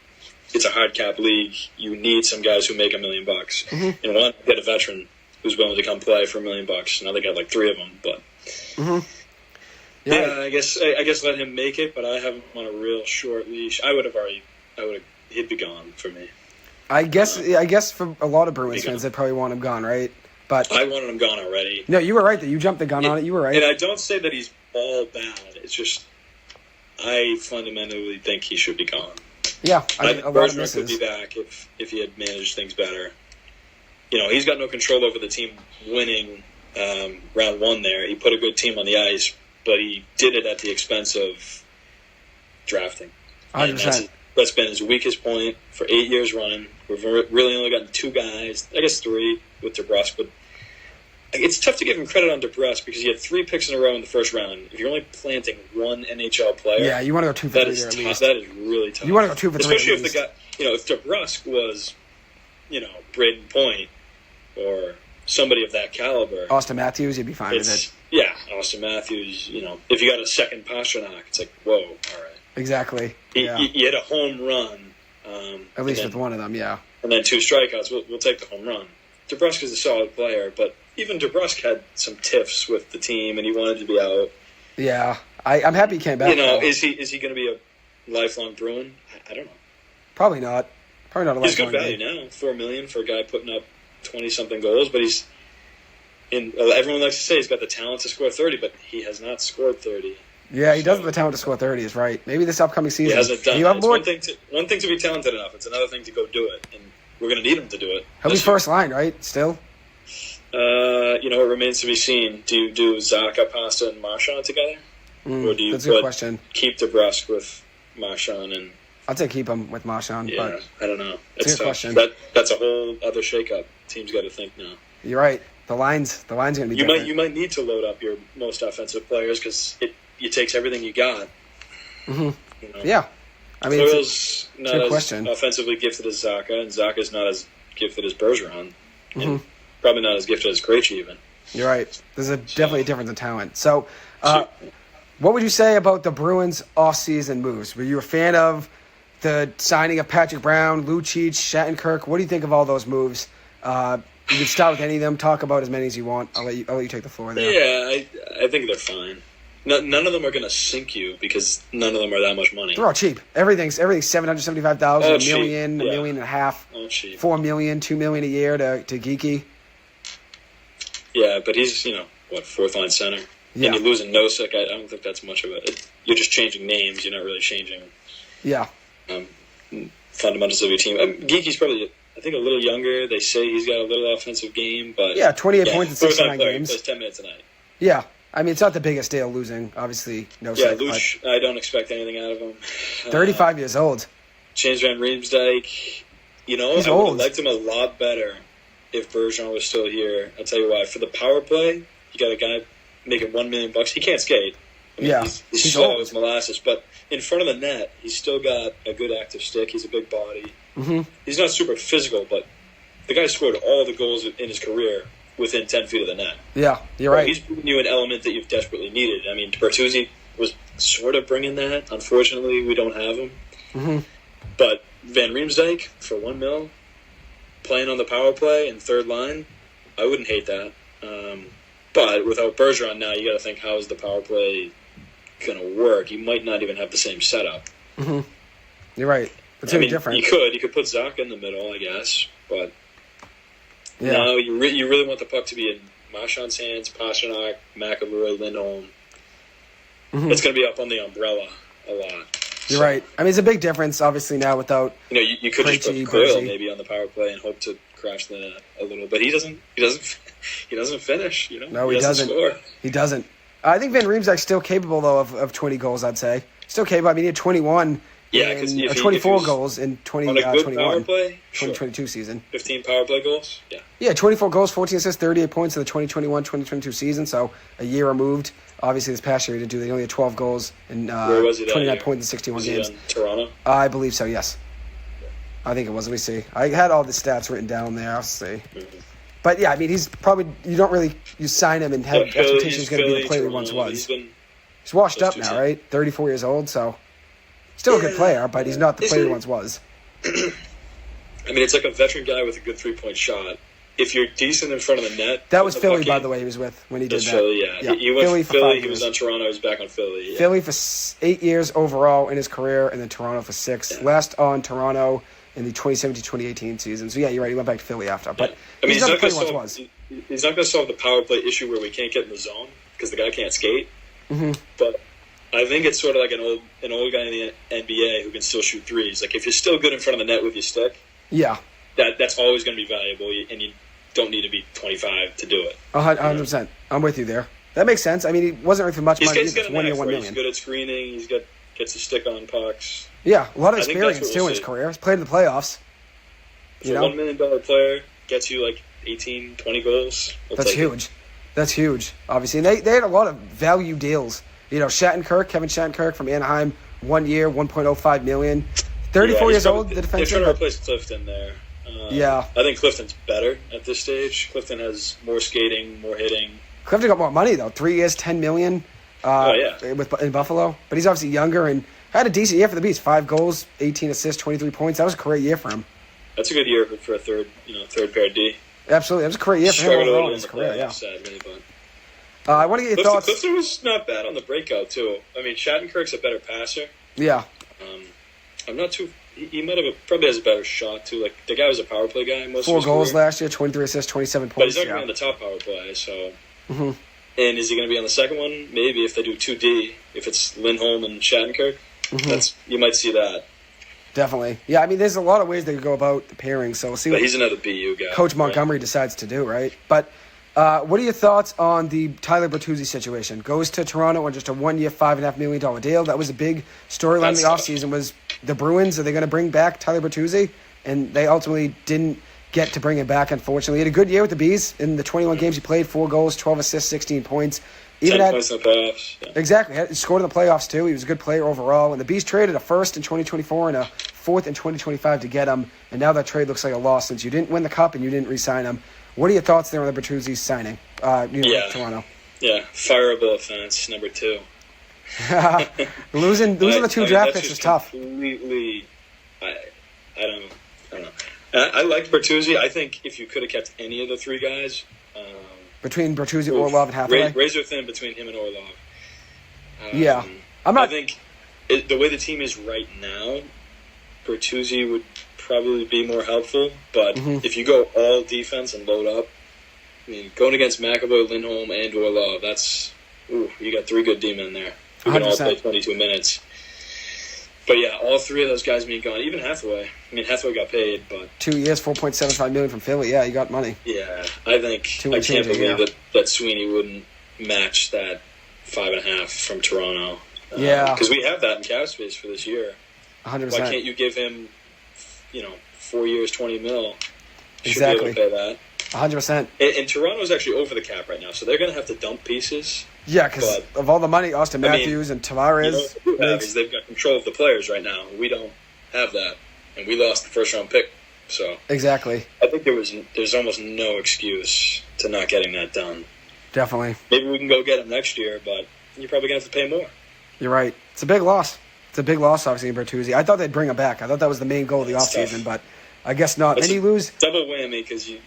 it's a hard cap league. You need some guys who make $1 million. Mm-hmm. And one, get a veteran who's willing to come play for $1 million. Now they got like 3 of them, but yeah, I guess let him make it. But I have him on a real short leash. He'd be gone for me. I guess for a lot of Bruins fans, they probably want him gone, right? But I wanted him gone already. No, you were right that you jumped the gun on it. You were right. And I don't say that he's all bad. It's just I fundamentally think he should be gone. Yeah, I think Bergeron could be back if he had managed things better. He's got no control over the team winning round 1 there. He put a good team on the ice, but he did it at the expense of drafting. 100%. That's been his weakest point for 8 years running. We've really only gotten 2 guys, I guess 3 with DeBrusk, but it's tough to give him credit on DeBrusk because he had 3 picks in a row in the first round. If you're only planting 1 NHL player, yeah, you want to go 2 for 3 there at least. That is really tough. You want to go 2 for 3, especially if the guy, if DeBrusk was, Braden Point or somebody of that caliber. Austin Matthews, you'd be fine with it. Yeah, Austin Matthews. If you got a second Pastrnak, it's like, whoa, all right. Exactly. You hit a home run. At least with one of them, yeah. And then 2 strikeouts. We'll take the home run. DeBrusk is a solid player, but even DeBrusk had some tiffs with the team, and he wanted to be out. Yeah, I'm happy he came back. Is he going to be a lifelong Bruin? I don't know. Probably not. Probably not a He's lifelong. He's good value now, $4 million for a guy putting up 20-something goals, but he's everyone likes to say he's got the talent to score 30, but he has not scored 30. Yeah, he does have the talent to score 30, is right. Maybe this upcoming season. He hasn't done it. It's one thing to be talented enough. It's another thing to go do it, and we're going to need him to do it. He'll be first line, right, still? It remains to be seen. Do you do Zacha, Pasta, and Marchand together? Or do you that's a good question. Keep DeBrusk with Marchand and... I'd say keep him with Marchand. Yeah, but I don't know. It's a good question. That's a whole other shakeup. Team's got to think now. You're right. The line's going to be different. You might need to load up your most offensive players because it takes everything you got. Mm-hmm. Yeah. I mean, Coyle's not as question. offensively gifted as Zacha, and Zacha's not as gifted as Bergeron. Mm-hmm. And probably not as gifted as Krejci even. You're right. There's definitely a difference in talent. So, what would you say about the Bruins off-season moves? Were you a fan of the signing of Patrick Brown, Lucic, Shattenkirk? What do you think of all those moves? You can start with any of them. Talk about as many as you want. I'll let you take the floor there. Yeah, I think they're fine. None of them are going to sink you because none of them are that much money. They're all cheap. Everything's $775,000, $1 million, $1.5 million, all cheap. $4 million, $2 million a year to Geeky. Yeah, but he's fourth line center. Yeah. And you're losing Nosek. I don't think that's much of it. You're just changing names. You're not really changing. Yeah. Fundamentals of your team. Geeky's probably, I think, a little younger. They say he's got a little offensive game, but 28 points in 69 games. Plays 10 minutes a night. Yeah. I mean, it's not the biggest deal losing, obviously. Nosek. Yeah, Luch, I don't expect anything out of him. 35 years old. James Van Riemsdyk, He's I would have old. liked him a lot better if Bergeron was still here. I'll tell you why. For the power play, you got a guy making $1 million. He can't skate. He's slow as molasses, but in front of the net, he's still got a good active stick. He's a big body. Mm-hmm. He's not super physical, but the guy scored all the goals in his career within 10 feet of the net. Yeah, you're right. He's bringing you an element that you've desperately needed. I mean, Bertuzzi was sort of bringing that. Unfortunately, we don't have him. Mm-hmm. But Van Riemsdyk for $1 million, playing on the power play and third line, I wouldn't hate that. But without Bergeron now, you got to think, how is the power play going to work? You might not even have the same setup. Mm-hmm. You're right. It's going to be different. You could put Zacha in the middle, I guess, but no, you really want the puck to be in Marchand's hands, Pastrnak, McAvoy, Lindholm. Mm-hmm. It's going to be up on the umbrella a lot. You're right. I mean, it's a big difference, obviously, now without you could just put Coyle maybe on the power play and hope to crash the net a little, but he doesn't finish. No, he doesn't score. He doesn't. I think Van Riemsdyk's still capable though of 20 goals. I'd say still capable. I mean, he had 21. Yeah, because 24 goals in 2021, power play, 2022 season. 15 power play goals. Yeah, 24 goals, 14 assists, 38 points in the 2021-2022 season. So a year removed. Obviously, this past year he didn't do. They only had 12 goals and 29 points in 61 games. Was he on Toronto? I believe so. Yes. I think it was. Let me see. I had all the stats written down there. I'll see. Mm-hmm. But yeah, I mean, he's probably you sign him and have expectations he's going to be the player he once was. He's washed up now, right? 34 years old, so still a good player, but he's not the player he once was. I mean, it's like a veteran guy with a good 3-point shot. If you're decent in front of the net, that was Philly, by the way. He was with when he did that. Philly, yeah. He went Philly for Philly. He was on Toronto. He was back on Philly. Yeah. Philly for 8 years overall in his career, and then Toronto for 6. Yeah. Last on Toronto in the 2017-2018 season. So yeah, you're right. He went back to Philly after, but I mean, he's not the player he once was. He's not going to solve the power play issue where we can't get in the zone because the guy can't skate. Mm-hmm. But I think it's sort of like an old guy in the NBA who can still shoot threes. Like if you're still good in front of the net with your stick, yeah, that's always going to be valuable, and you don't need to be 25 to do it. 100%. I'm with you there. That makes sense. I mean, he wasn't really for much money. He's got a knack for it. He's $1 good at screening. Gets his stick on pucks. Yeah, a lot of experience too in his career. He's played in the playoffs. For $1 million player, gets you like 18, 20 goals. That's huge. That's huge, obviously. And they had a lot of value deals. Kevin Shattenkirk from Anaheim, 1 year, $1.05 million. 34 years old, the defenseman. They're trying to replace Clifton there. Yeah. I think Clifton's better at this stage. Clifton has more skating, more hitting. Clifton got more money, though. 3 years, $10 million in Buffalo. But he's obviously younger and had a decent year for the Beast. 5 goals, 18 assists, 23 points. That was a great year for him. That's a good year for a third pair D. Absolutely. That was a great year for him overall in his career, yeah. Sadly, but... I want to get your thoughts. Clifton was not bad on the breakout, too. I mean, Shattenkirk's a better passer. Yeah. I'm not too... He probably has a better shot, too. Like, the guy was a power play guy most of his 4 goals career. last year, 23 assists, 27 points. But he's not going to be on the top power play, so... Mm-hmm. And is he going to be on the second one? Maybe if they do 2D, if it's Lindholm and Shattenkirk. Mm-hmm. You might see that. Definitely. Yeah, I mean, there's a lot of ways they could go about the pairing, so we'll see what he's another BU guy. Coach Montgomery decides to do, right? But what are your thoughts on the Tyler Bertuzzi situation? Goes to Toronto on just a 1 year, $5.5 million deal. That was a big storyline in the offseason was the Bruins. Are they going to bring back Tyler Bertuzzi? And they ultimately didn't get to bring him back, unfortunately. He had a good year with the Bees. In the 21 games he played, 4 goals, 12 assists, 16 points. Even 10 points in the playoffs. Yeah. Exactly. He scored in the playoffs, too. He was a good player overall. And the Bees traded a first in 2024 and a fourth in 2025 to get him. And now that trade looks like a loss since you didn't win the Cup and you didn't re-sign him. What are your thoughts there on the Bertuzzi signing? Toronto. Yeah, fireable offense, number 2. losing the 2 draft picks is tough. Completely, I don't know. I liked Bertuzzi. I think if you could have kept any of the 3 guys... between Bertuzzi, Orlov, and Hathaway? Razor thin between him and Orlov. I think the way the team is right now, Bertuzzi would probably be more helpful. But if you go all defense and load up, I mean, going against McAvoy, Lindholm, and Orlov, you got 3 good D-men there who can all play 22 minutes. But yeah, all 3 of those guys being gone. Even Hathaway. I mean, Hathaway got paid, but 2 years, $4.75 million from Philly. Yeah, he got money. Yeah, I can't believe that Sweeney wouldn't match that 5.5 from Toronto. Yeah, because we have that in cap space for this year. 100%. Why can't you give him, 4 years, $20 million? Exactly. Be able to pay that. 100%. And Toronto's actually over the cap right now, so they're going to have to dump pieces. Yeah, because of all the money, Austin Matthews and Tavares. They've got control of the players right now. We don't have that, and we lost the first-round pick. So exactly. I think there's almost no excuse to not getting that done. Definitely. Maybe we can go get him next year, but you're probably going to have to pay more. You're right. It's a big loss. It's a big loss, obviously, in Bertuzzi. I thought they'd bring him back. I thought that was the main goal of the offseason, but I guess not. Then you lose. Double whammy because you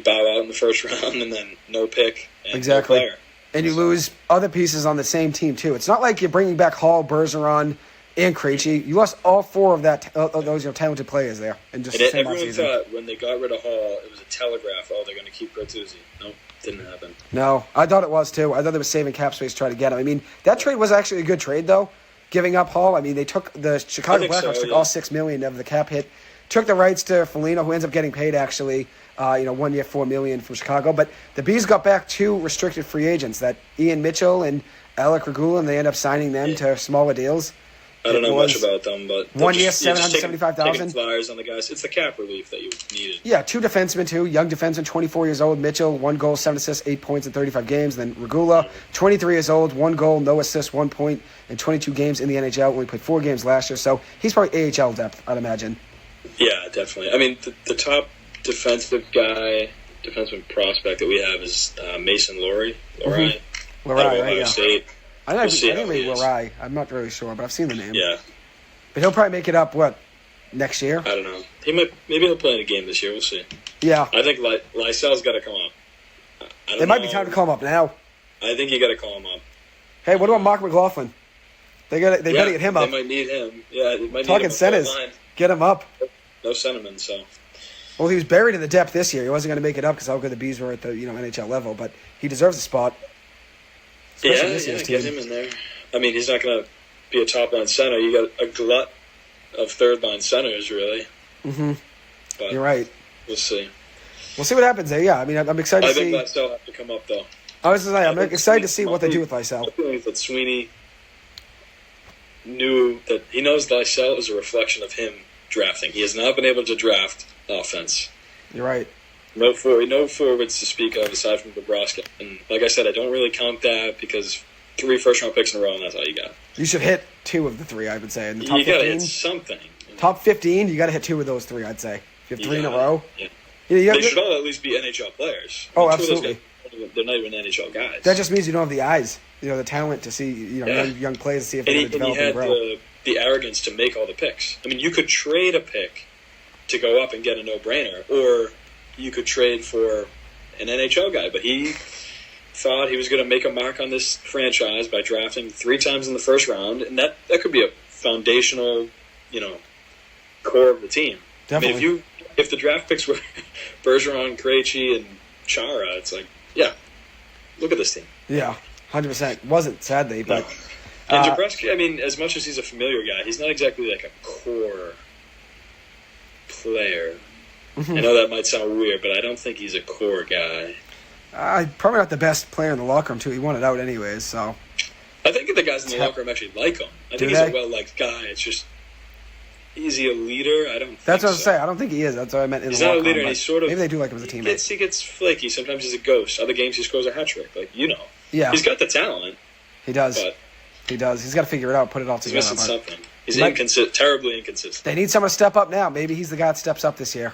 bow out in the first round and then no pick and exactly. No player. And you lose other pieces on the same team, too. It's not like you're bringing back Hall, Bergeron, and Krejci. You lost all 4 of those talented players there in just the same everyone offseason. thought when they got rid of Hall, it was a telegraph. Oh, they're going to keep Bertuzzi. Nope, didn't happen. No, I thought it was, too. I thought they were saving cap space to try to get him. I mean, that trade was actually a good trade, though, giving up Hall. I mean, the Chicago Blackhawks took all $6 million of the cap hit, took the rights to Foligno, who ends up getting paid, actually, 1 year, $4 million from Chicago. But the Bees got back 2 restricted free agents, that Ian Mitchell and Alec Regula, and they end up signing them to smaller deals. I don't know much about them, but 1 year, $775,000. Flyers on the guys. It's the cap relief that you needed. Yeah, 2 defensemen, too. Young defenseman, 24 years old. Mitchell, 1 goal, 7 assists, 8 points in 35 games. Then Regula, 23 years old, 1 goal, no assists, 1 point in 22 games in the NHL. Only played 4 games last year, so he's probably AHL depth, I'd imagine. Yeah, definitely. I mean, the top defenseman prospect that we have is Mason Lohrei. Right, yeah. State. I think maybe Lohrei. I'm not really sure, but I've seen the name. Yeah. But he'll probably make it up, next year? I don't know. Maybe he'll play in a game this year. We'll see. Yeah. I think Lysel's got to come up. It might be time to call him up now. I think you got to call him up. Hey, what about Mark McLaughlin? They better get him up. They might need him. Yeah, they might Talking need him. centers. Get him up. No sentiment, so. Well, he was buried in the depth this year. He wasn't going to make it up because how good the Bees were at the NHL level, but he deserves a spot. Get him in there. I mean, he's not going to be a top-line center. You got a glut of third-line centers, really. Mm-hmm. But you're right. We'll see. We'll see what happens there, yeah. I mean, I'm excited to see. I think Lysell have to come up, though. I was going to say, I'm excited to see what they do with Lysell. I think that Sweeney knew that he knows Lysell is a reflection of him drafting. He has not been able to draft offense. You're right. No forwards to speak of aside from Bobrovsky. And like I said, I don't really count that because 3 first-round picks in a row, and that's all you got. You should hit 2 of the 3, I would say. In the top you got to hit something. Top 15, you got to hit 2 of those 3, I'd say. If You have 3 in a row. Yeah. They should all at least be NHL players. Oh, absolutely. They're not even NHL guys. That just means you don't have the eyes, the talent to see, young players to see if they're going to develop and grow. And he had the arrogance to make all the picks. I mean, you could trade a pick to go up and get a no-brainer, or you could trade for an NHL guy, but he thought he was going to make a mark on this franchise by drafting 3 times in the first round, and that could be a foundational, core of the team. Definitely. I mean, if the draft picks were Bergeron, Krejci, and Chara, it's like, yeah, look at this team. Yeah, 100%. Wasn't, sadly, but... And Jabrowski, I mean, as much as he's a familiar guy, he's not exactly like a core player. I know that might sound weird, but I don't think he's a core guy. Probably not the best player in the locker room, too. He wanted out anyways, so... I think the guys in the locker room actually like him. I think he's a well-liked guy. It's just... Is he a leader? I don't think That's what I was so. saying. I don't think he is. That's what I meant in he's the locker room. He's not a leader, and he's sort of... Maybe they do like him as a teammate. He gets flaky. Sometimes he's a ghost. Other games he scores a hat-trick. Yeah. He's got the talent. He does. But he does. He's got to figure it out, put it all he's together. missing something. He's terribly inconsistent. They need someone to step up now. Maybe he's the guy that steps up this year.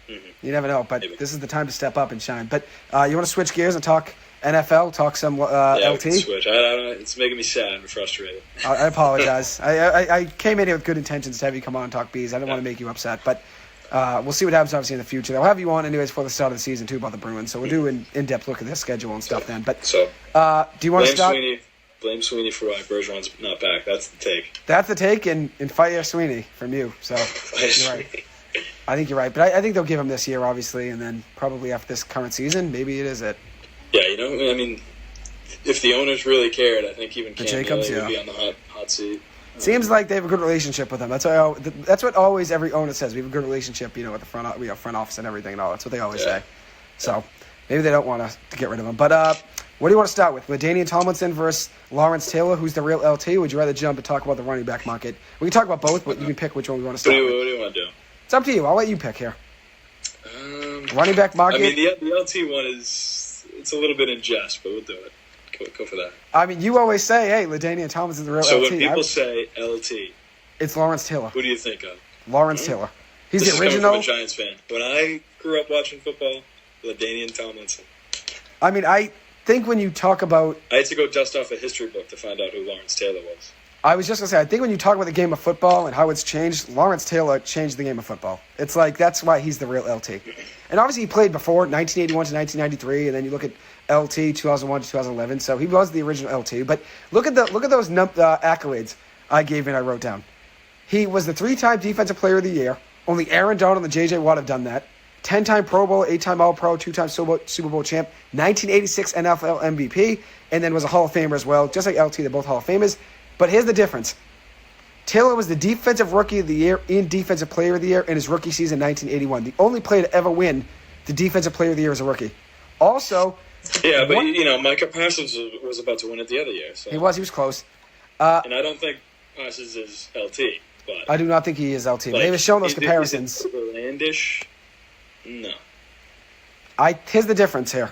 You never know, but This is the time to step up and shine. But you want to switch gears and talk NFL, talk some Yeah, LT? we can switch. It's making me sad and frustrated. I apologize. I came in here with good intentions to have you come on and talk bees. I didn't want to make you upset, but we'll see what happens obviously in the future. They'll have you on anyways for the start of the season too about the Bruins, so we'll do an in-depth look at their schedule and stuff then. But so, do you want to start? Blame Sweeney for why Bergeron's not back. That's the take. That's the take, and fire Sweeney from you. So you're right. I think you're right, but I think they'll give him this year, obviously, and then probably after this current season, maybe it is it. Yeah, I mean, if the owners really cared, I think even Cam Jacobs, would be on the hot seat. Seems like they have a good relationship with him. That's what always every owner says. We have a good relationship, with the front office and everything and all. That's what they always say. So maybe they don't want to get rid of him. But what do you want to start with? LaDainian Tomlinson versus Lawrence Taylor, who's the real LT? Would you rather jump and talk about the running back market? We can talk about both, but you can pick which one we want to start with. What do you want to do? It's up to you. I'll let you pick here. Running back market. I mean, the LT one it's a little bit in jest, but we'll do it. Go for that. I mean, you always say, hey, LaDainian Tomlinson's the real LT. So when people say LT, it's Lawrence Taylor. Who do you think of? Lawrence Taylor. He's this the original. Coming from a Giants fan. When I grew up watching football, LaDainian Tomlinson. I mean, I think when you talk about... I had to go dust off a history book to find out who Lawrence Taylor was. I was just going to say, I think when you talk about the game of football and how it's changed, Lawrence Taylor changed the game of football. It's like, that's why he's the real LT. And obviously he played before, 1981 to 1993, and then you look at LT, 2001 to 2011, so he was the original LT. But look at those accolades I gave and I wrote down. He was the 3-time Defensive Player of the Year. Only Aaron Donald and J.J. Watt have done that. 10-time Pro Bowl, 8-time All-Pro, 2-time Super Bowl champ, 1986 NFL MVP, and then was a Hall of Famer as well. Just like LT, they're both Hall of Famers. But here's the difference. Taylor was the Defensive Rookie of the Year and Defensive Player of the Year in his rookie season 1981. The only player to ever win the Defensive Player of the Year as a rookie. Also... Yeah, but, Micah Parsons was about to win it the other year. So. He was close. And I don't think Parsons is LT. But I do not think he is LT. But they were showing those comparisons. Is it outlandish? No. Here's the difference here.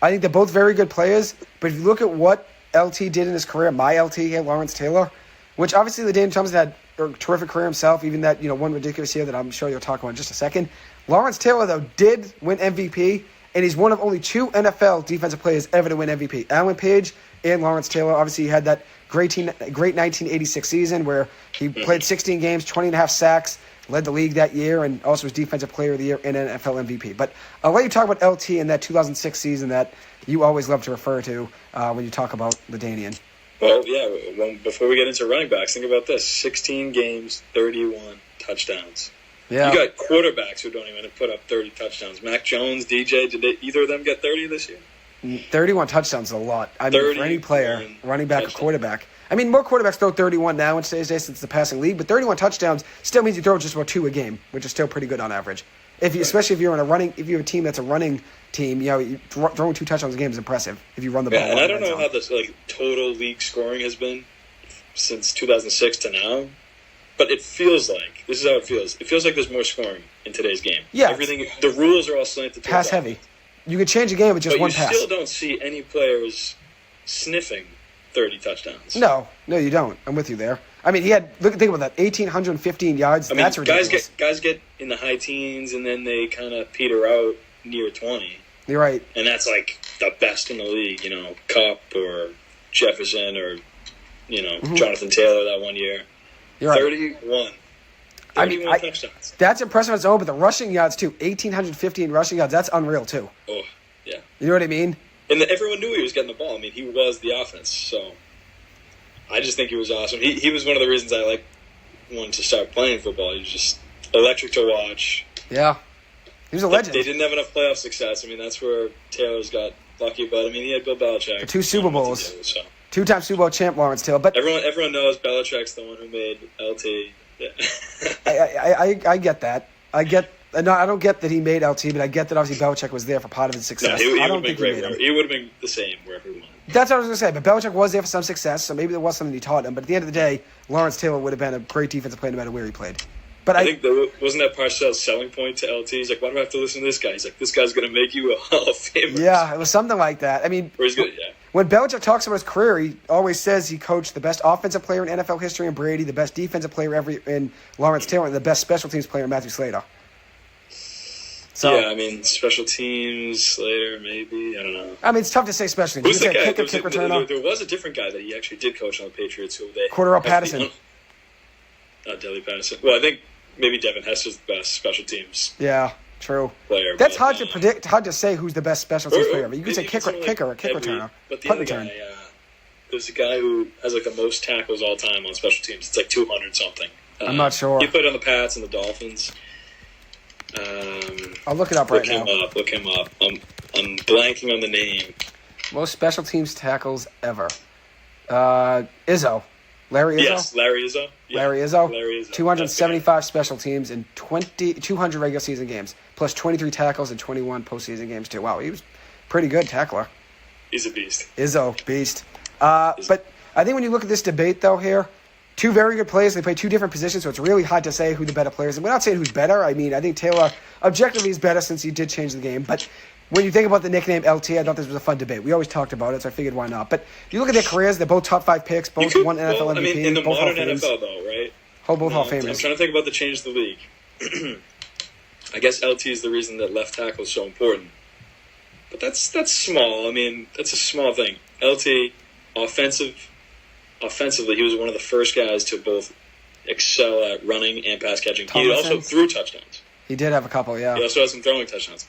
I think they're both very good players, but if you look at what LT did in his career, my LT here, Lawrence Taylor, which obviously LaDainian Tomlinson had a terrific career himself, even that, one ridiculous year that I'm sure you'll talk about in just a second. Lawrence Taylor, though, did win MVP, and he's one of only 2 NFL defensive players ever to win MVP. Alan Page and Lawrence Taylor. Obviously, he had that great 1986 season where he played 16 games, 20 and a half sacks, led the league that year, and also was Defensive Player of the Year and NFL MVP. But I'll let you talk about LT in that 2006 season that you always love to refer to when you talk about LaDainian. Well, yeah, before we get into running backs, think about this. 16 games, 31 touchdowns. Yeah. You got quarterbacks who don't even put up 30 touchdowns. Mac Jones, DJ, did either of them get 30 this year? 31 touchdowns is a lot. I mean, for any player, running back or quarterback. I mean, more quarterbacks throw 31 now in today's day since the passing league, but 31 touchdowns still means you throw just about 2 a game, which is still pretty good on average. Especially if you're if you have a team that's a running team, throwing 2 touchdowns a game is impressive if you run the ball. Yeah, and I don't know how this total league scoring has been since 2006 to now. But it feels like, this is how it feels. It feels like there's more scoring in today's game. Yeah. The rules are all slanted pass heavy. You could change a game with just one pass. But you still don't see any players sniffing 30 touchdowns. No, you don't. I'm with you there. I mean, think about that, 1,815 yards. I mean, that's ridiculous. guys get in the high teens, and then they kind of peter out near 20. You're right. And that's like the best in the league, Cup or Jefferson or, Jonathan Taylor that one year. You're right. 31. I mean, touchdowns. That's impressive on its own, but the rushing yards, too, 1,815 rushing yards, that's unreal, too. Oh, yeah. You know what I mean? And everyone knew he was getting the ball. I mean, he was the offense, so I just think he was awesome. He was one of the reasons I wanted to start playing football. He was just electric to watch. Yeah. He was a legend. They didn't have enough playoff success. I mean, that's where Taylor's got lucky. But, I mean, he had Bill Belichick. For 2 Super Bowls. Together, so. 2-time Super Bowl champ Lawrence Taylor. But everyone knows Belichick's the one who made LT. Yeah. I get that. I don't get that he made LT, but I get that obviously Belichick was there for part of his success. No, I don't think he made him. He would have been the same wherever he went. That's what I was going to say. But Belichick was there for some success, so maybe there was something he taught him. But at the end of the day, Lawrence Taylor would have been a great defensive player no matter where he played. But I think wasn't that Parcells' selling point to LT? He's like, why do I have to listen to this guy? He's like, this guy's going to make you a Hall of Famer. Yeah, it was something like that. I mean, when Belichick talks about his career, he always says he coached the best offensive player in NFL history in Brady, the best defensive player ever in Lawrence Taylor, and the best special teams player in Matthew Slater. So, yeah, I mean, special teams, Slater, maybe. I don't know. I mean, it's tough to say special teams. Who's the guy? Kick returner. There was a different guy that he actually did coach on the Patriots. Cordero Patterson. Not Deli Patterson. Well, I think maybe Devin Hester's the best special teams. Yeah, true. Player. That's hard to predict. Hard to say who's the best special teams player. But you can say kicker or kick returner. But the other guy, there's a guy who has the most tackles all time on special teams. It's 200 something. I'm not sure. He played on the Pats and the Dolphins. I'll look it up right now. Look him up. I'm blanking on the name. Most special teams tackles ever. Izzo. Larry Izzo? Yes, Larry Izzo. Yeah. Larry Izzo. 275 That's special teams in 200 regular season games, plus 23 tackles and 21 postseason games, too. Wow, he was pretty good tackler. He's a beast. Izzo, beast. But I think when you look at this debate, though, here, two very good players. They play two different positions, so it's really hard to say who the better players. And we're not saying who's better. I mean, I think Taylor objectively is better since he did change the game. But when you think about the nickname LT, I thought this was a fun debate. We always talked about it, so I figured why not. But if you look at their careers, they're both top 5 picks, both won NFL MVP. I mean, in the both modern NFL, though, right? Both Hall of Famers. I'm trying to think about the change to the league. I guess LT is the reason that left tackle is so important. But that's small. I mean, that's a small thing. LT, offensively, he was one of the first guys to both excel at running and pass catching. Tomlinson. He also threw touchdowns. He did have a couple, yeah. He also had some throwing touchdowns.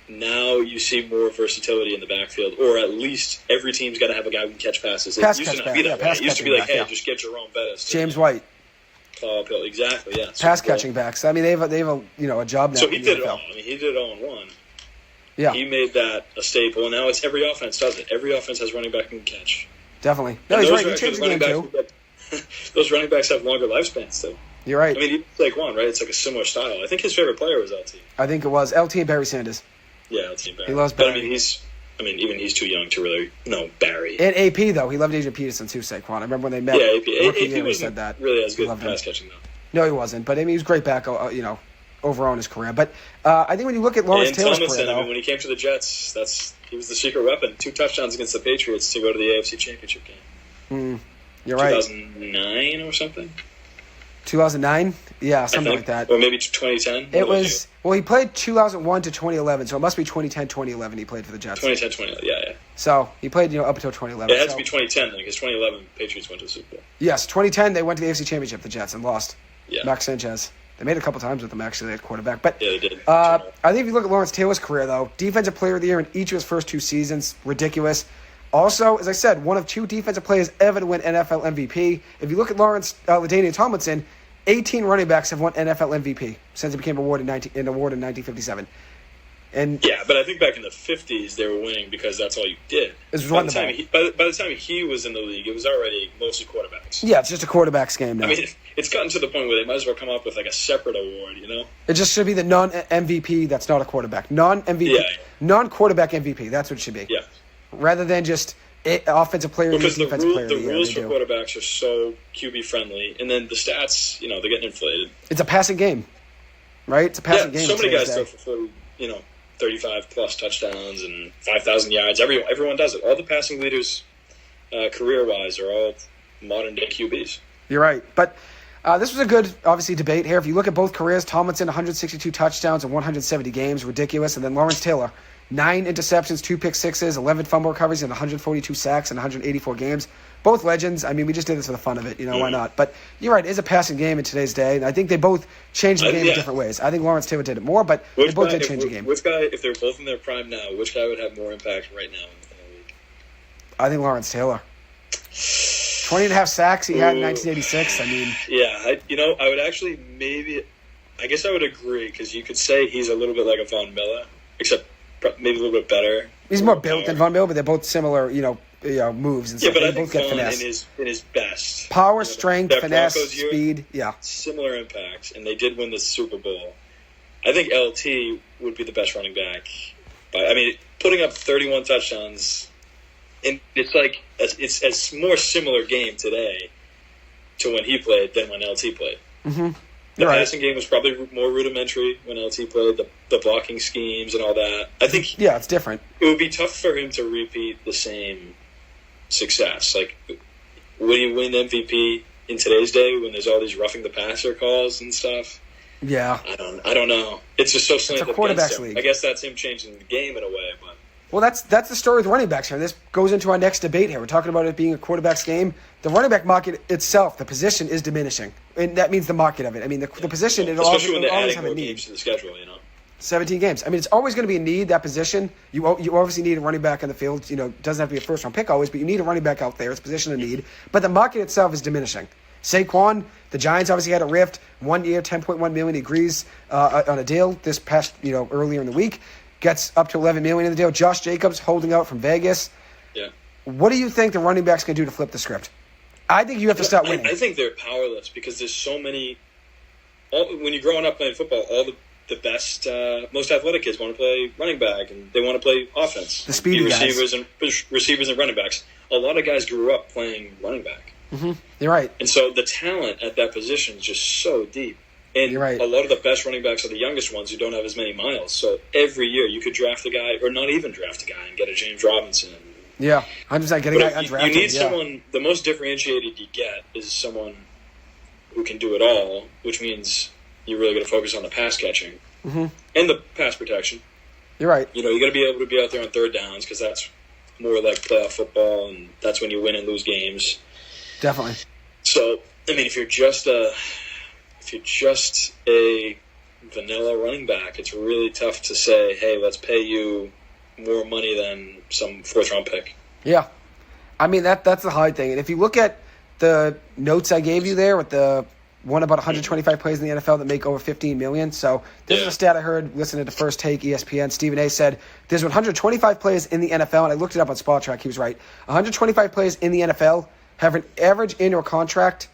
Now you see more versatility in the backfield, or at least every team's got to have a guy who can catch passes. It used to not be that way. It used to be like, hey, just get Jerome Bettis. James White. Exactly, yeah. Pass catching backs. I mean, they have a job now. So he did it all. I mean, he did it all in one. Yeah. He made that a staple, and now it's every offense does it. Every offense has running back who can catch. Definitely. No, he's right. He changed the game, too. Those running backs have longer lifespans, too. You're right. I mean, Saquon, right? It's like a similar style. I think his favorite player was LT. I think it was LT and Barry Sanders. Yeah, LT and Barry. He loves Barry. But, even he's too young to really know Barry. And AP, though. He loved Adrian Peterson, too, Saquon. I remember when they met. Yeah, AP wasn't said that. Really as good at pass catching, though. No, he wasn't. But, I mean, he was great back, overall in his career. But I think when you look at Lawrence Taylor's career, though, when he came to the Jets, he was the secret weapon. 2 touchdowns against the Patriots to go to the AFC Championship game. You're right. 2009 or something? 2009? Yeah, something like that. Or maybe 2010? He played 2001 to 2011, so it must be 2010, 2011 he played for the Jets. 2010, 2011, yeah. So he played, up until 2011. It had to be 2010, then, because 2011 Patriots went to the Super Bowl. Yes, 2010 they went to the AFC Championship, the Jets, and lost. Yeah. Max Sanchez. They made it a couple times with him, actually, at quarterback. But yeah, they did. I think if you look at Lawrence Taylor's career, though, Defensive Player of the Year in each of his first 2 seasons, ridiculous. Also, as I said, one of 2 defensive players ever to win NFL MVP. If you look at LaDainian Tomlinson, 18 running backs have won NFL MVP since it became awarded in 1957. And yeah, but I think back in the 50s they were winning because that's all you did. By the time he was in the league, it was already mostly quarterbacks. Yeah, it's just a quarterback's game now. I mean, it's gotten to the point where they might as well come up with a separate award, It just should be the non-MVP that's not a quarterback. Non-MVP. Yeah. Non-quarterback MVP. That's what it should be. Yeah. Rather than just offensive player of the year, defensive player of the year. The rules for quarterbacks are so QB friendly, and then the stats, they're getting inflated. It's a passing game, right? It's a passing game. So many guys throw for 35 plus touchdowns and 5,000 yards. Everyone does it. All the passing leaders, career wise, are all modern day QBs. You're right. But this was a good, obviously, debate here. If you look at both careers, Tomlinson, 162 touchdowns in 170 games, ridiculous. And then Lawrence Taylor, 9 interceptions, 2 pick sixes, 11 fumble recoveries, and 142 sacks in 184 games. Both legends. I mean, we just did this for the fun of it. Why not? But you're right. It is a passing game in today's day. And I think they both changed the game in different ways. I think Lawrence Taylor did it more, but they both did change the game. Which guy, if they're both in their prime now, which guy would have more impact right now in the league? I think Lawrence Taylor. 20 and a half sacks he had in 1986. I mean, yeah, I would actually I guess I would agree because you could say he's a little bit like a Von Miller, except maybe a little bit better. He's more built than Von Miller, but they're both similar, moves and stuff. Yeah, but they I think both get Von finesse. in his best. Power, strength, finesse, Broncos year, speed, yeah. Similar impacts, and they did win the Super Bowl. I think LT would be the best running back. Putting up 31 touchdowns, and it's a more similar game today to when he played than when LT played. Mm-hmm. The passing game was probably more rudimentary when LT played, the blocking schemes and all that. I think it's different. It would be tough for him to repeat the same success. Like, will he win MVP in today's day when there's all these roughing the passer calls and stuff? Yeah. I don't know. It's just so slanted against him. Quarterback's league. I guess that's him changing the game in a way, but... Well, that's the story with running backs here. This goes into our next debate here. We're talking about it being a quarterback's game. The running back market itself, the position is diminishing. And that means the market of it. I mean, the position, it'll especially when they're always adding have a more need. games to the schedule, 17 games. I mean, it's always going to be a need, that position. You obviously need a running back in the field. Doesn't have to be a first-round pick always, but you need a running back out there. It's a position of need. But the market itself is diminishing. Saquon, the Giants obviously had a rift. 1 year, $10.1 million. He agrees on a deal this past, earlier in the week. Gets up to $11 million in the deal. Josh Jacobs holding out from Vegas. Yeah. What do you think the running back's going to do to flip the script? I think you have to start winning. I think they're powerless because there's so many. When you're growing up playing football, all the best, most athletic kids want to play running back and they want to play offense. The speedy receivers and running backs. A lot of guys grew up playing running back. Mm-hmm. You're right. And so the talent at that position is just so deep. And You're right. A lot of the best running backs are the youngest ones who don't have as many miles. So every year you could draft a guy or not even draft a guy and get a James Robinson. Yeah, I'm just not getting undrafted. You need someone. The most differentiated you get is someone who can do it all, which means you're really going to focus on the pass catching and the pass protection. You're right. You got to be able to be out there on third downs because that's more like playoff football, and that's when you win and lose games. Definitely. So, if you're just a vanilla running back, it's really tough to say, hey, let's pay you more money than some fourth-round pick. Yeah. That's the hard thing. And if you look at the notes I gave you there with the one about 125 players in the NFL that make over $15 million. So this is a stat I heard listening to First Take, ESPN. Stephen A. said there's 125 players in the NFL, and I looked it up on SpotTrack. He was right. 125 players in the NFL have an average annual contract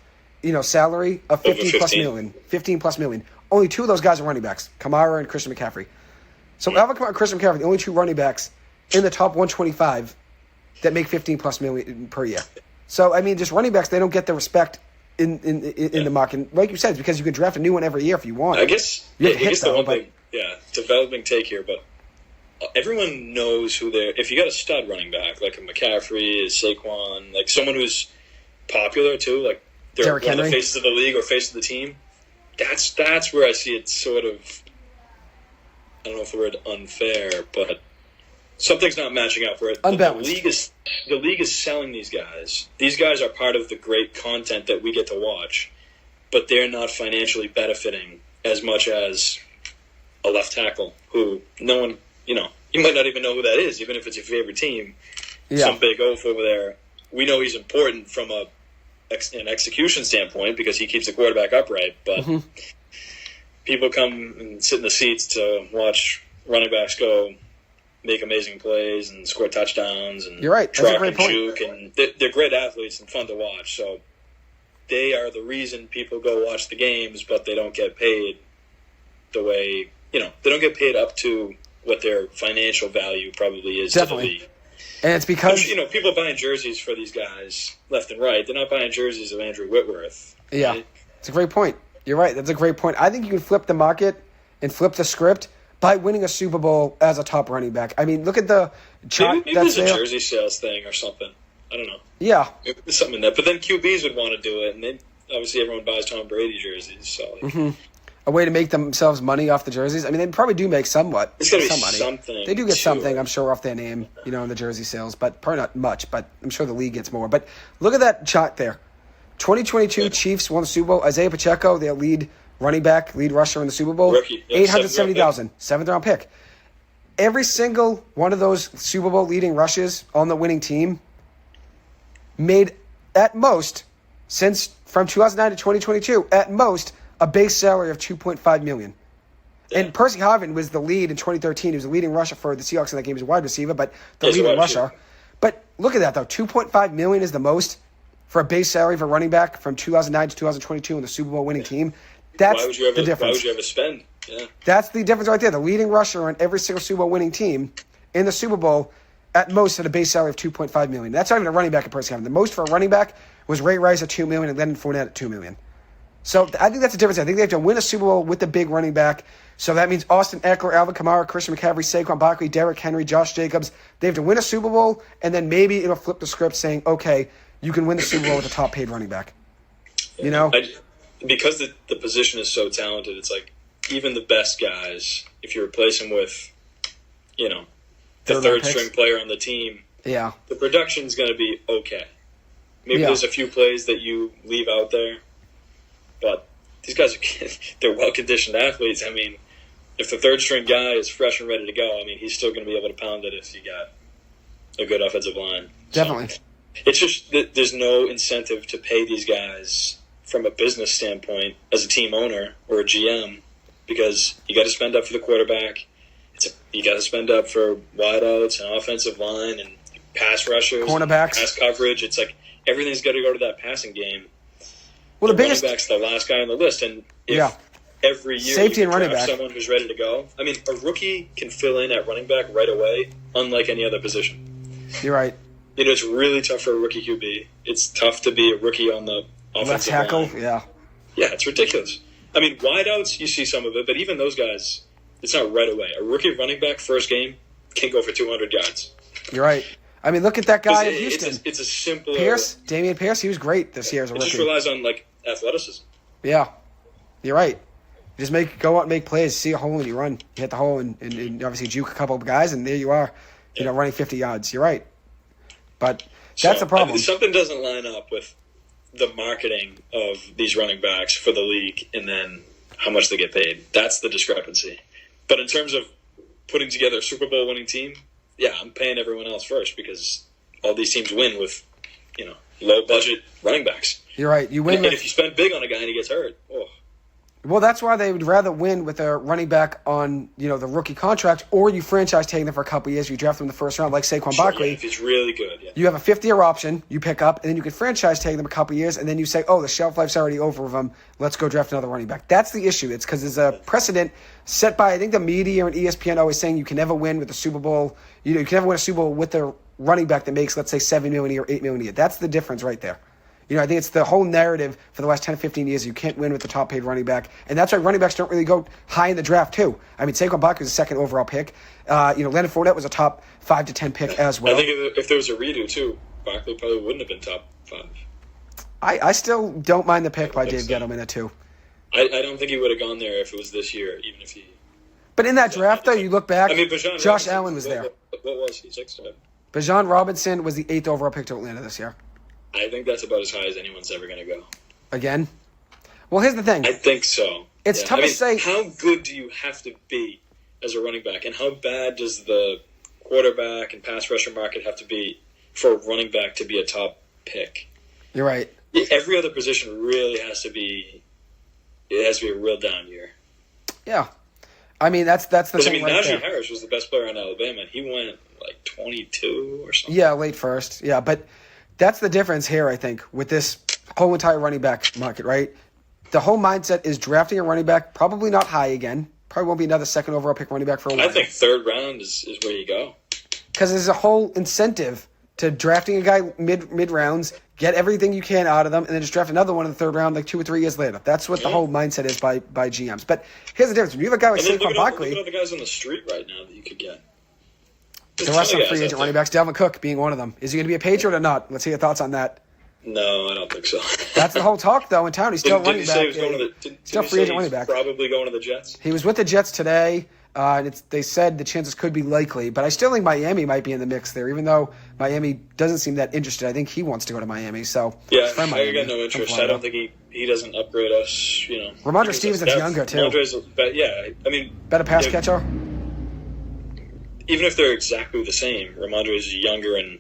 salary of 15 plus million. Only 2 of those guys are running backs, Kamara and Christian McCaffrey. So Alvin Kamara and Christian McCaffrey, the only 2 running backs in the top 125 that make 15 plus million per year. So just running backs, they don't get the respect in the market. Like you said, it's because you can draft a new one every year if you want. I guess the one thing, developing take here, but everyone knows who they're. If you got a stud running back like a McCaffrey, a Saquon, like someone who's popular too, like they're one of the faces of the league or face of the team. That's where I see it sort of. I don't know if the word unfair, but something's not matching up. Where unbalanced. The league is selling these guys. These guys are part of the great content that we get to watch, but they're not financially benefiting as much as a left tackle who no one, you might not even know who that is, even if it's your favorite team. Yeah. Some big oaf over there. We know he's important from an execution standpoint because he keeps the quarterback upright, but people come and sit in the seats to watch running backs go make amazing plays and score touchdowns and You're right. That's a great point. Juke, and they're great athletes and fun to watch. So they are the reason people go watch the games, but they don't get paid the way they don't get paid up to what their financial value probably is. Definitely. To the league. And it's because people buying jerseys for these guys left and right. They're not buying jerseys of Andrew Whitworth. Yeah, right? It's a great point. You're right. That's a great point. I think you can flip the market and flip the script by winning a Super Bowl as a top running back. Look at the chart. Maybe there's a jersey sales thing or something. I don't know. Yeah. There's something in that. But then QBs would want to do it. And obviously everyone buys Tom Brady jerseys, so A way to make themselves money off the jerseys. I mean, they probably do make somewhat. It's got to be some money. something. They do get to something, it. I'm sure, off their name, in the jersey sales, but probably not much. But I'm sure the league gets more. But look at that chart there. 2022 Chiefs won the Super Bowl. Isaiah Pacheco, their lead running back, lead rusher in the Super Bowl. Rookie. Yeah, 870,000, seventh-round pick. Every single one of those Super Bowl leading rushes on the winning team made, at most, from 2009 to 2022, at most, a base salary of $2.5 million. And Percy Harvin was the lead in 2013. He was the leading rusher for the Seahawks in that game. He was a wide receiver, but the leading rusher. But look at that, though. $2.5 million is the most for a base salary for running back from 2009 to 2022 in the Super Bowl winning team. That's the difference. Why would you ever spend? Yeah. That's the difference right there. The leading rusher on every single Super Bowl winning team in the Super Bowl at most had a base salary of $2.5 million. That's not even a running back at Percy Harvin. The most for a running back was Ray Rice at $2 million and Leonard Fournette at $2 million. So I think that's the difference. I think they have to win a Super Bowl with the big running back. So that means Austin Eckler, Alvin Kamara, Christian McCaffrey, Saquon Barkley, Derrick Henry, Josh Jacobs. They have to win a Super Bowl, and then maybe it'll flip the script saying, okay, you can win the Super Bowl with a top-paid running back. Because the position is so talented, it's like even the best guys, if you replace them with, the third-string player on the team, the production's going to be okay. Maybe there's a few plays that you leave out there, but these guys they're well-conditioned athletes. I mean, if the third-string guy is fresh and ready to go, I mean, he's still going to be able to pound it if you got a good offensive line. Definitely. So, it's just that there's no incentive to pay these guys from a business standpoint as a team owner or a GM because you got to spend up for the quarterback. You got to spend up for wideouts and offensive line and pass rushers, cornerbacks, pass coverage. It's like everything's got to go to that passing game. Well, the biggest running back's the last guy on the list, and if every year safety you and running draft back, someone who's ready to go. I mean, a rookie can fill in at running back right away, unlike any other position. You're right. It's really tough for a rookie QB. It's tough to be a rookie on the offensive left tackle. line. Yeah, it's ridiculous. I mean, wideouts, you see some of it, but even those guys, it's not right away. A rookie running back first game can go for 200 yards. You're right. I mean, look at that guy in Houston. It's a simple Damian Pierce. He was great this year as a rookie. It just relies on athleticism. Yeah, you're right. You just go out and make plays. See a hole and you run. You hit the hole and obviously juke a couple of guys, and there you are. Running 50 yards. You're right. But that's the problem. Something doesn't line up with the marketing of these running backs for the league and then how much they get paid. That's the discrepancy. But in terms of putting together a Super Bowl winning team, I'm paying everyone else first because all these teams win with, low budget running backs. You're right. You win. And if you spend big on a guy and he gets hurt, Well, that's why they would rather win with a running back on, the rookie contract, or you franchise tag them for a couple of years. You draft them in the first round, like Saquon Barkley. Yeah, if he's really good, You have a 50-year option you pick up, and then you can franchise tag them a couple of years, and then you say, oh, the shelf life's already over of them. Let's go draft another running back. That's the issue. It's because there's a precedent set by, I think, the media and ESPN always saying you can never win with the Super Bowl. You can never win a Super Bowl with a running back that makes, let's say, $7 million a year or $8 million a year. That's the difference right there. I think it's the whole narrative for the last 10 to 15 years. You can't win with the top-paid running back. And that's why running backs don't really go high in the draft, too. I mean, Saquon Barkley was a second overall pick. Leonard Fournette was a top 5 to 10 pick as well. I think if there was a redo, too, Barkley probably wouldn't have been top 5. I still don't mind the pick by Dave Gettleman at 2. I don't think he would have gone there if it was this year, even if he... But in that draft, though, you look back, Josh Robinson, Allen was there. What was he, 6'7"? Bijan Robinson was the 8th overall pick to Atlanta this year. I think that's about as high as anyone's ever going to go. Again? Well, here's the thing. I think so. It's tough to say. How good do you have to be as a running back? And how bad does the quarterback and pass rusher market have to be for a running back to be a top pick? You're right. Every other position really has to be a real down year. Yeah. I mean, that's the thing right there. Najee Harris was the best player on Alabama, and he went 22 or something. Yeah, late first. Yeah, but that's the difference here, I think, with this whole entire running back market, right? The whole mindset is drafting a running back, probably not high again. Probably won't be another second overall pick running back for a while. I think third round is where you go. Because there's a whole incentive to drafting a guy mid rounds, get everything you can out of them, and then just draft another one in the third round like 2 or 3 years later. That's what the whole mindset is by GMs. But here's the difference. When you have a guy like Saquon Barkley... Look at all the guys on the street right now that you could get. There are some free agent running backs, Dalvin Cook being one of them. Is he going to be a Patriot or not? Let's hear your thoughts on that. No, I don't think so. That's the whole talk, though, in town. He's still running back. Still free agent running back. Probably going to the Jets. He was with the Jets today. And they said the chances could be likely, but I still think Miami might be in the mix there, even though Miami doesn't seem that interested. I think he wants to go to Miami. So yeah, I got no interest. I don't think he doesn't upgrade us. Ramondre Stevenson's younger too. Better pass catcher. Even if they're exactly the same, Ramondre is younger and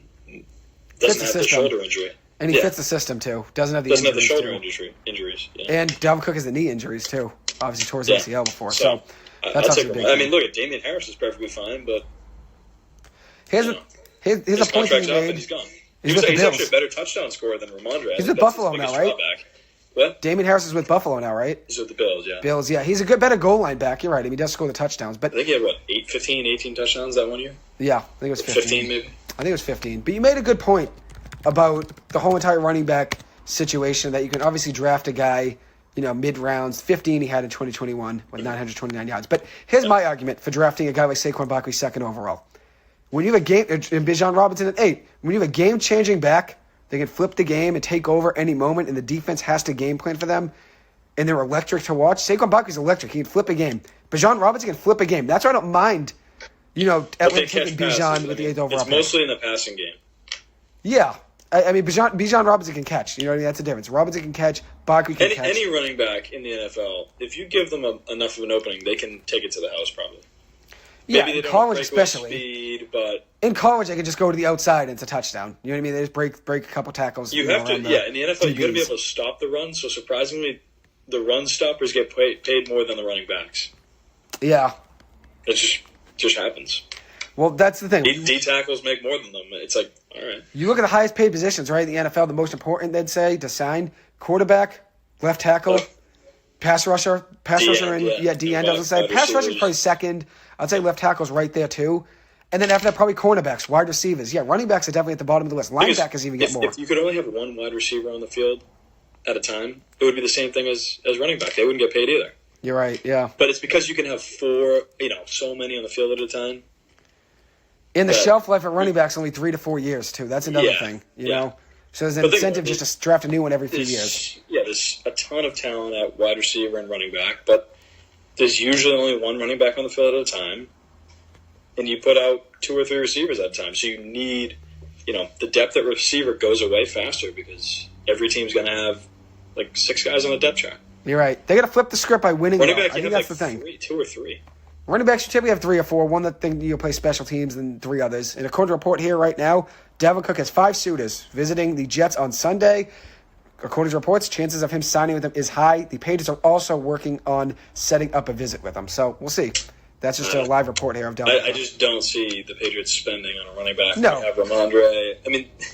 doesn't have the shoulder injury. And he fits the system too. Doesn't have the shoulder injuries. Yeah. And Dalvin Cook has the knee injuries too. Obviously towards the ACL before. So that's also big. I mean, look at Damian Harris is perfectly fine, but here's a point he made. And he's gone. He's actually a better touchdown scorer than Ramondre. He's with Buffalo now, right? What? Damian Harris is with Buffalo now, right? He's with the Bills, yeah. Bills, yeah. He's a better goal line back. You're right. I mean, he does score the touchdowns. But I think he had, 18 touchdowns that 1 year? Yeah, I think it was 15. 15, maybe? I think it was 15. But you made a good point about the whole entire running back situation, that you can obviously draft a guy, mid-rounds. 15 he had in 2021 with 929 yards. But here's my argument for drafting a guy like Saquon Barkley second overall. When you have and Bijan Robinson at 8, when you have a game-changing back, they can flip the game and take over any moment, and the defense has to game plan for them, and they're electric to watch. Saquon Barkley's electric. He can flip a game. Bijan Robinson can flip a game. That's why I don't mind, taking Bijan with the 8th overall. It's mostly in the passing game. Yeah. I mean, Bijan Robinson can catch. You know what I mean? That's the difference. Robinson can catch. Barkley can catch. Any running back in the NFL, if you give them enough of an opening, they can take it to the house probably. Yeah, in college especially. Speed, but in college, they can just go to the outside and it's a touchdown. You know what I mean? They just break a couple tackles. You have to, in the NFL, you got to be able to stop the run. So surprisingly, the run stoppers get paid more than the running backs. Yeah, it just happens. Well, that's the thing. D tackles make more than them. It's like, all right. You look at the highest paid positions, right? In the NFL, the most important, they'd say, to sign: quarterback, left tackle, pass rusher, and D-end, I would say. Pass rusher is probably second. I'd say left tackle's right there, too. And then after that, probably cornerbacks, wide receivers. Yeah, running backs are definitely at the bottom of the list. Linebackers even get more. If you could only have one wide receiver on the field at a time, it would be the same thing as running back. They wouldn't get paid either. You're right, yeah. But it's because you can have four, so many on the field at a time. In the shelf life of running backs, only 3 to 4 years, too. That's another thing, you know? So there's an incentive just to draft a new one every few years. Yeah, there's a ton of talent at wide receiver and running back, but there's usually only one running back on the field at a time, and you put out 2 or 3 receivers at a time. So you need, the depth at receiver goes away faster because every team's going to have, 6 guys on the depth chart. You're right. They got to flip the script by winning. Running back, I think that's the thing. 2 or 3. Running backs, you typically have 3 or 4. One that think you play special teams, and 3 others. And according to a report here right now, Dalvin Cook has 5 suitors visiting the Jets on Sunday. According to reports, chances of him signing with them is high. The Patriots are also working on setting up a visit with him. So we'll see. That's just a live report here of Dalvin Cook. I just don't see the Patriots spending on a running back. No. Have Ramondre.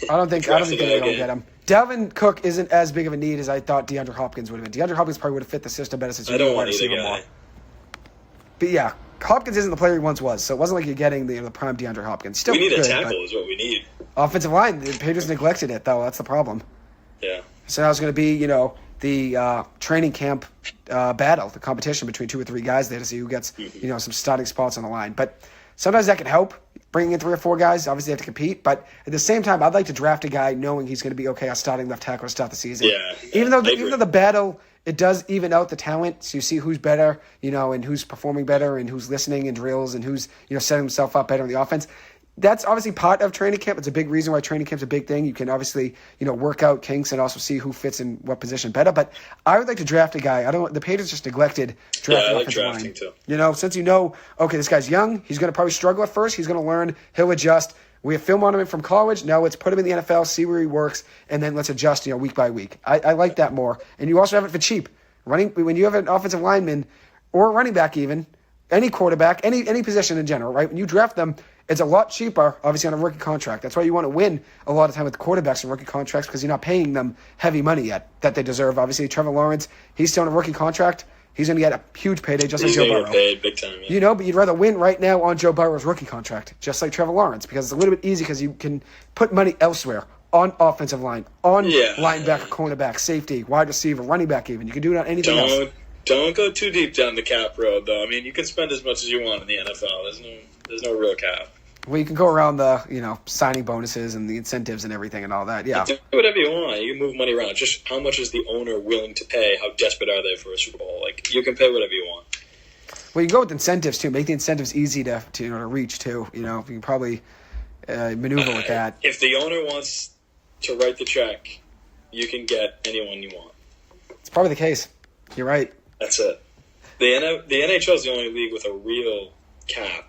I don't think they're going to get him. Dalvin Cook isn't as big of a need as I thought DeAndre Hopkins would have been. DeAndre Hopkins probably would have fit the system better since you know wide receiver more. But yeah, Hopkins isn't the player he once was, so it wasn't like you're getting the prime DeAndre Hopkins. Still we need good, a tackle is what we need. Offensive line, the Patriots neglected it, though. That's the problem. Yeah. So now it's going to be, the training camp battle, the competition between 2 or 3 guys there to see who gets, some starting spots on the line. But sometimes that can help, bringing in 3 or 4 guys. Obviously, they have to compete. But at the same time, I'd like to draft a guy knowing he's going to be okay at starting left tackle to start the season. Yeah. Even though the battle, it does even out the talent. So you see who's better, and who's performing better and who's listening in drills and who's, setting himself up better in the offense. That's obviously part of training camp. It's a big reason why training camp's a big thing. You can obviously, work out kinks and also see who fits in what position better. But I would like to draft a guy. The Patriots just neglected drafting offensive line. Too. Since okay, this guy's young, he's going to probably struggle at first. He's going to learn. He'll adjust. We have film on him from college. Now let's put him in the NFL, see where he works, and then let's adjust, week by week. I like that more. And you also have it for cheap. When you have an offensive lineman or a running back even, any quarterback, any position in general, right? When you draft them, it's a lot cheaper, obviously, on a rookie contract. That's why you want to win a lot of time with quarterbacks and rookie contracts because you're not paying them heavy money yet that they deserve. Obviously, Trevor Lawrence, he's still on a rookie contract. He's going to get a huge payday just like Joe Burrow. He's going to get paid big time. Yeah. But you'd rather win right now on Joe Burrow's rookie contract, just like Trevor Lawrence, because it's a little bit easy because you can put money elsewhere on offensive line, on linebacker, cornerback, safety, wide receiver, running back even. You can do it on anything else. Don't go too deep down the cap road, though. You can spend as much as you want in the NFL. There's no real cap. Well, you can go around the, signing bonuses and the incentives and everything and all that. Yeah. You do whatever you want. You can move money around. Just how much is the owner willing to pay? How desperate are they for a Super Bowl? Like, you can pay whatever you want. Well, you can go with incentives, too. Make the incentives easy to reach, too. You can probably maneuver with that. If the owner wants to write the check, you can get anyone you want. It's probably the case. You're right. That's it. The NHL is the only league with a real cap.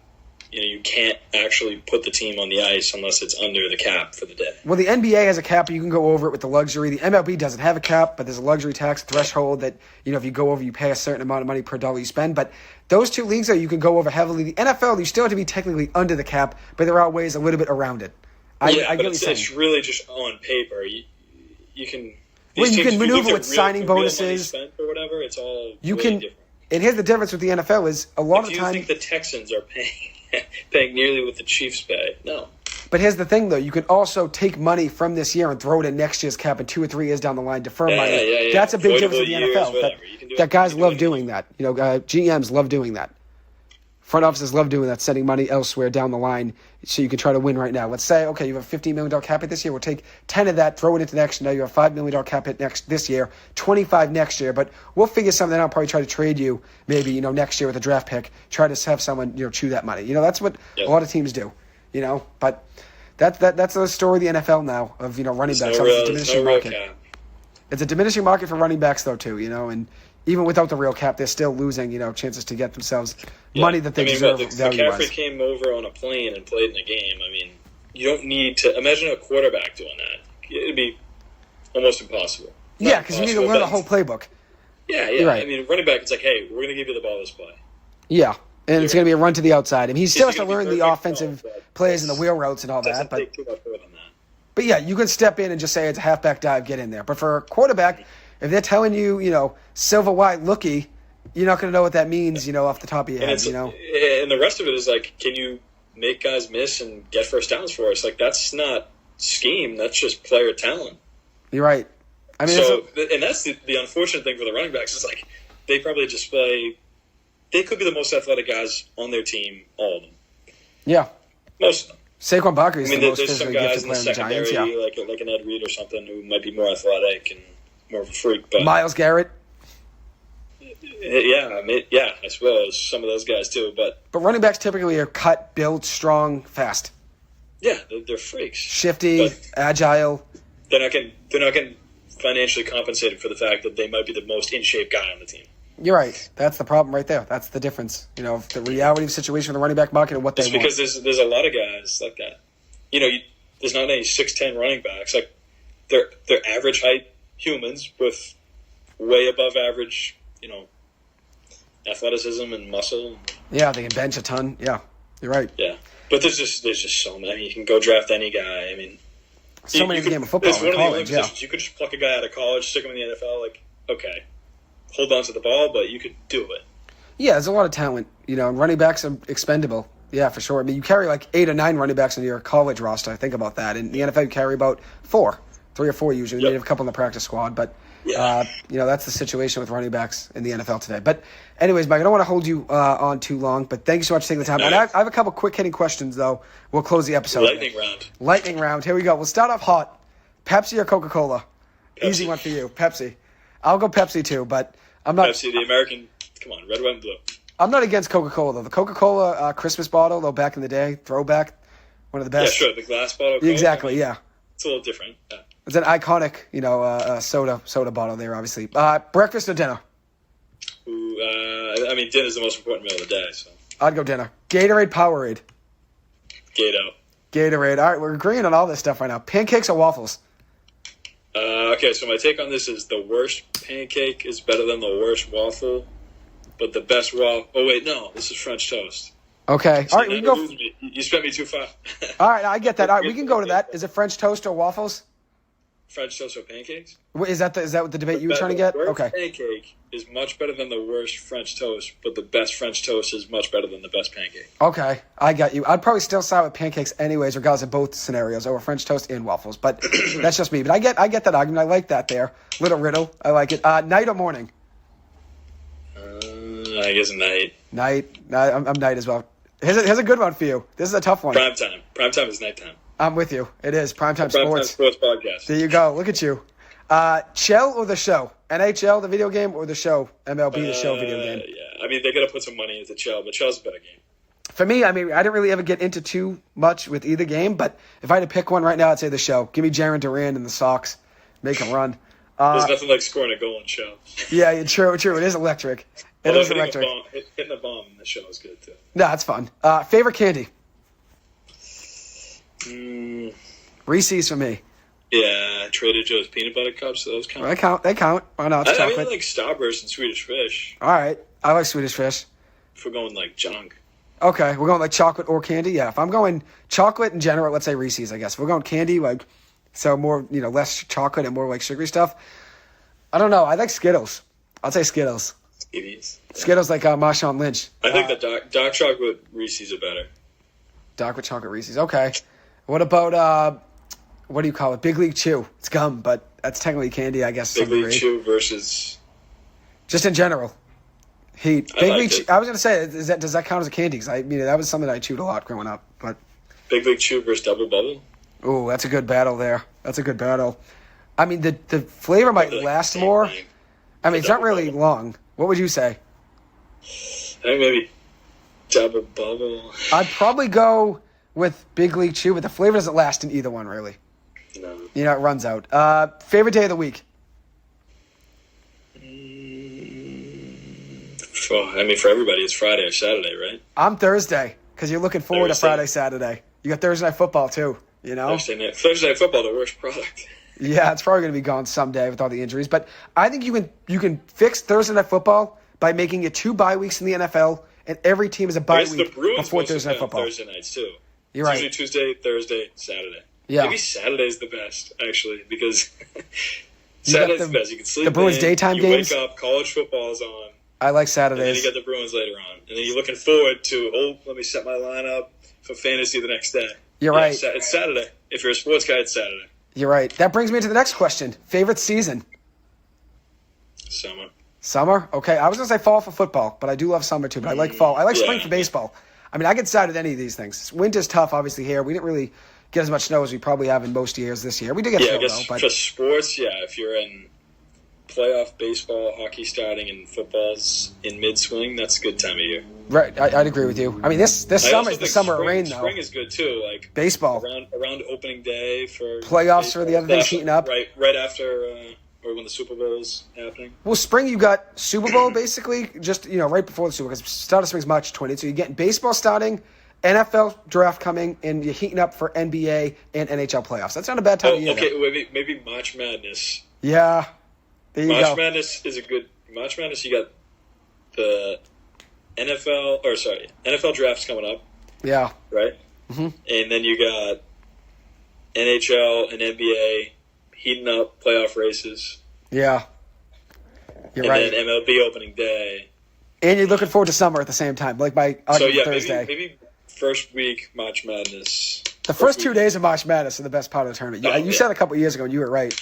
You can't actually put the team on the ice unless it's under the cap for the day. Well, the NBA has a cap. You can go over it with the luxury. The MLB doesn't have a cap, but there's a luxury tax threshold that, if you go over, you pay a certain amount of money per dollar you spend. But those two leagues, you can go over heavily. The NFL, you still have to be technically under the cap, but there are ways a little bit around it. But it's really just on paper. You can... Well, you can maneuver with signing bonuses. Or whatever, it's all different. And here's the difference with the NFL is a lot of the time... Do you think the Texans are paying nearly what the Chiefs pay? No. But here's the thing, though. You can also take money from this year and throw it in next year's cap, and 2 or 3 years down the line, defer money. Yeah. That's a big difference with in the NFL. That guys love doing that. GMs love doing that. Front offices love doing that, sending money elsewhere down the line so you can try to win right now. Let's say, okay, you have a $15 million cap hit this year. We'll take 10 of that, throw it into next year. Now you have a $5 million cap hit this year, 25 next year. But we'll figure something out, probably try to trade you maybe, next year with a draft pick, try to have someone, chew that money. That's what a lot of teams do, But that's the story of the NFL now of, running backs. It's a diminishing market. Cap. It's a diminishing market for running backs, though, too, and even without the real cap, they're still losing, chances to get themselves money that they deserve. McCaffrey came over on a plane and played in a game. You don't need to imagine a quarterback doing that. It'd be almost impossible. Yeah, because you need to learn the whole playbook. Yeah. Right. Running back, it's like, hey, we're going to give you the ball this play. Yeah, and it's going to be a run to the outside. He still has to learn the offensive plays and the wheel routes and all that. Take too much more than that. But yeah, you can step in and just say it's a halfback dive, get in there. But for a quarterback, if they're telling you, silver white lookie, you're not going to know what that means, off the top of your head, And the rest of it is like, can you make guys miss and get first downs for us? Like, that's not scheme. That's just player talent. You're right. And that's the unfortunate thing for the running backs is like they probably they could be the most athletic guys on their team, all of them. Yeah. Most of them. Saquon Barkley is the most there's some physically guys gifted in the player in the secondary, Giants, like an Ed Reed or something, who might be more athletic and more of a freak. But Myles Garrett. Yeah, I suppose some of those guys too. But running backs typically are cut, built, strong, fast. Yeah, they're freaks. Shifty, agile. They're not getting financially compensated for the fact that they might be the most in shape guy on the team. You're right. That's the problem right there. That's the difference. The reality of the situation of the running back market and what they want. Because there's a lot of guys like that. There's not any 6'10" running backs. Like they're average height humans with way above average, athleticism and muscle. Yeah, they can bench a ton. Yeah, you're right. Yeah, but there's just so many. You can go draft any guy. So many in the game of football. It's one of the only college, positions. You could just pluck a guy out of college, stick him in the NFL. Like, okay, hold on to the ball, but you could do it. Yeah, there's a lot of talent. And running backs are expendable. Yeah, for sure. You carry like 8 or 9 running backs in your college roster. Think about that. In the NFL, you carry about 3 or 4 usually. You have a couple in the practice squad, but that's the situation with running backs in the NFL today. But anyways, Mike, I don't want to hold you on too long, but thank you so much for taking the time. And I have a couple quick hitting questions, though. We'll close the episode. Lightning round. Here we go. We'll start off hot. Pepsi or Coca-Cola? Pepsi. Easy one for you. Pepsi. I'll go Pepsi too, but I'm not. Pepsi, the American. Come on, red, white, and blue. I'm not against Coca-Cola, though. The Coca-Cola Christmas bottle, though, back in the day, throwback, one of the best. Yeah, sure, the glass bottle. Exactly, yeah. It's a little different. Yeah. It's an iconic, soda bottle there, obviously. Breakfast or dinner? Dinner's the most important meal of the day, so. I'd go dinner. Gatorade, Powerade? Gatorade. All right, we're agreeing on all this stuff right now. Pancakes or waffles? Okay, so my take on this is the worst pancake is better than the worst waffle, but the best waffle... Oh, wait, no, this is French toast. Okay. So all right, we can go... You spent me too far. All right, I get that. All right, we can go to that. Is it French toast or waffles? French toast or pancakes? Is that what the debate you were trying to get? The worst okay. pancake is much better than the worst French toast, but the best French toast is much better than the best pancake. Okay, I got you. I'd probably still side with pancakes anyways, regardless of both scenarios, over French toast and waffles. But that's just me. But I get that argument. I like that there. Little riddle. I like it. Night or morning? I guess night. Night. I'm night as well. Here's a good one for you. This is a tough one. Prime time. Prime time is nighttime. I'm with you. It is primetime Prime sports. time sports podcast. There you go. Look at you. Chell or the show? NHL, the video game, or the show? MLB, the show video game? Yeah. I mean, they got to put some money into Chell, but Chell's a better game. For me, I mean, I didn't really ever get into too much with either game, but if I had to pick one right now, I'd say the show. Give me Jaron Duran and the Sox. Make them run. There's nothing like scoring a goal in Chell. Yeah, true. It is electric. It is electric. Hitting a bomb in the show is good, too. No, it's fun. Favorite candy? Reese's for me. Yeah, Trader Joe's peanut butter cups, those count. They count. Why not? It's I chocolate. mean, like Starburst and Swedish Fish. All right. I like Swedish Fish. If we're going like junk. Okay, we're going like chocolate or candy. Yeah, if I'm going chocolate in general, let's say Reese's, I guess. If we're going candy, like, so more, less chocolate and more like sugary stuff. I don't know. I like Skittles. I'll say Skittles. Skittles like Marshawn Lynch. I think the dark chocolate Reese's are better. Dark with chocolate Reese's. Okay. What about, what do you call it? Big League Chew. It's gum, but that's technically candy, I guess. Big League Chew versus... Just in general. Heat. Big League Chew. I was going to say, does that count as a candy? Because that was something I chewed a lot growing up. But Big League Chew versus Double Bubble? Oh, that's a good battle there. That's a good battle. I mean, the flavor might last more. I mean, it's not really long. What would you say? I think maybe Double Bubble. I'd probably go with Big League Chew, but the flavor doesn't last in either one, really. No. It runs out. Favorite day of the week? I mean, for everybody, it's Friday or Saturday, right? I'm Thursday, because you're looking forward to Friday, Saturday. You got Thursday Night Football, too, Thursday Night Football, the worst product. Yeah, it's probably going to be gone someday with all the injuries. But I think you can fix Thursday Night Football by making it 2 bye weeks in the NFL, and every team is a bye week before Thursday Night Football. Thursday nights, too. You're right. Usually Tuesday, Thursday, Saturday. Yeah. Maybe Saturday's the best, actually, because Saturday's the best. You can sleep the Bruins daytime games. You wake up, college football's on. I like Saturdays. And then you get the Bruins later on. And then you're looking forward to, let me set my lineup for fantasy the next day. You're right. It's Saturday. If you're a sports guy, it's Saturday. You're right. That brings me to the next question. Favorite season? Summer? Okay. I was going to say fall for football, but I do love summer too. But I like fall. I like spring for baseball. I mean, I get excited with any of these things. Winter's tough, obviously, here. We didn't really get as much snow as we probably have in most years this year. We did get snow, I guess though. But for sports, if you're in playoff baseball, hockey starting, and football's in mid-swing, that's a good time of year. Right. I'd agree with you. I mean, this summer is the summer of rain, though. Spring is good, too. Like baseball. Around opening day for playoffs for the other things heating up. Right after or when the Super Bowl's happening. Well, spring you got Super Bowl, basically, just, right before the Super Bowl, because start of spring's March 20th. So you're getting baseball starting, NFL draft coming, and you're heating up for NBA and NHL playoffs. That's not a bad time of year. Okay, maybe March Madness. Yeah. There you go. March Madness is a good... March Madness, you got the NFL draft's coming up. Yeah. Right? Mm-hmm. And then you got NHL and NBA heating up playoff races. Yeah. You're right. And then MLB opening day. And you're looking forward to summer at the same time, like by Thursday. Maybe first week March Madness. The first 2 days of March Madness are the best part of the tournament. You said a couple of years ago, and you were right.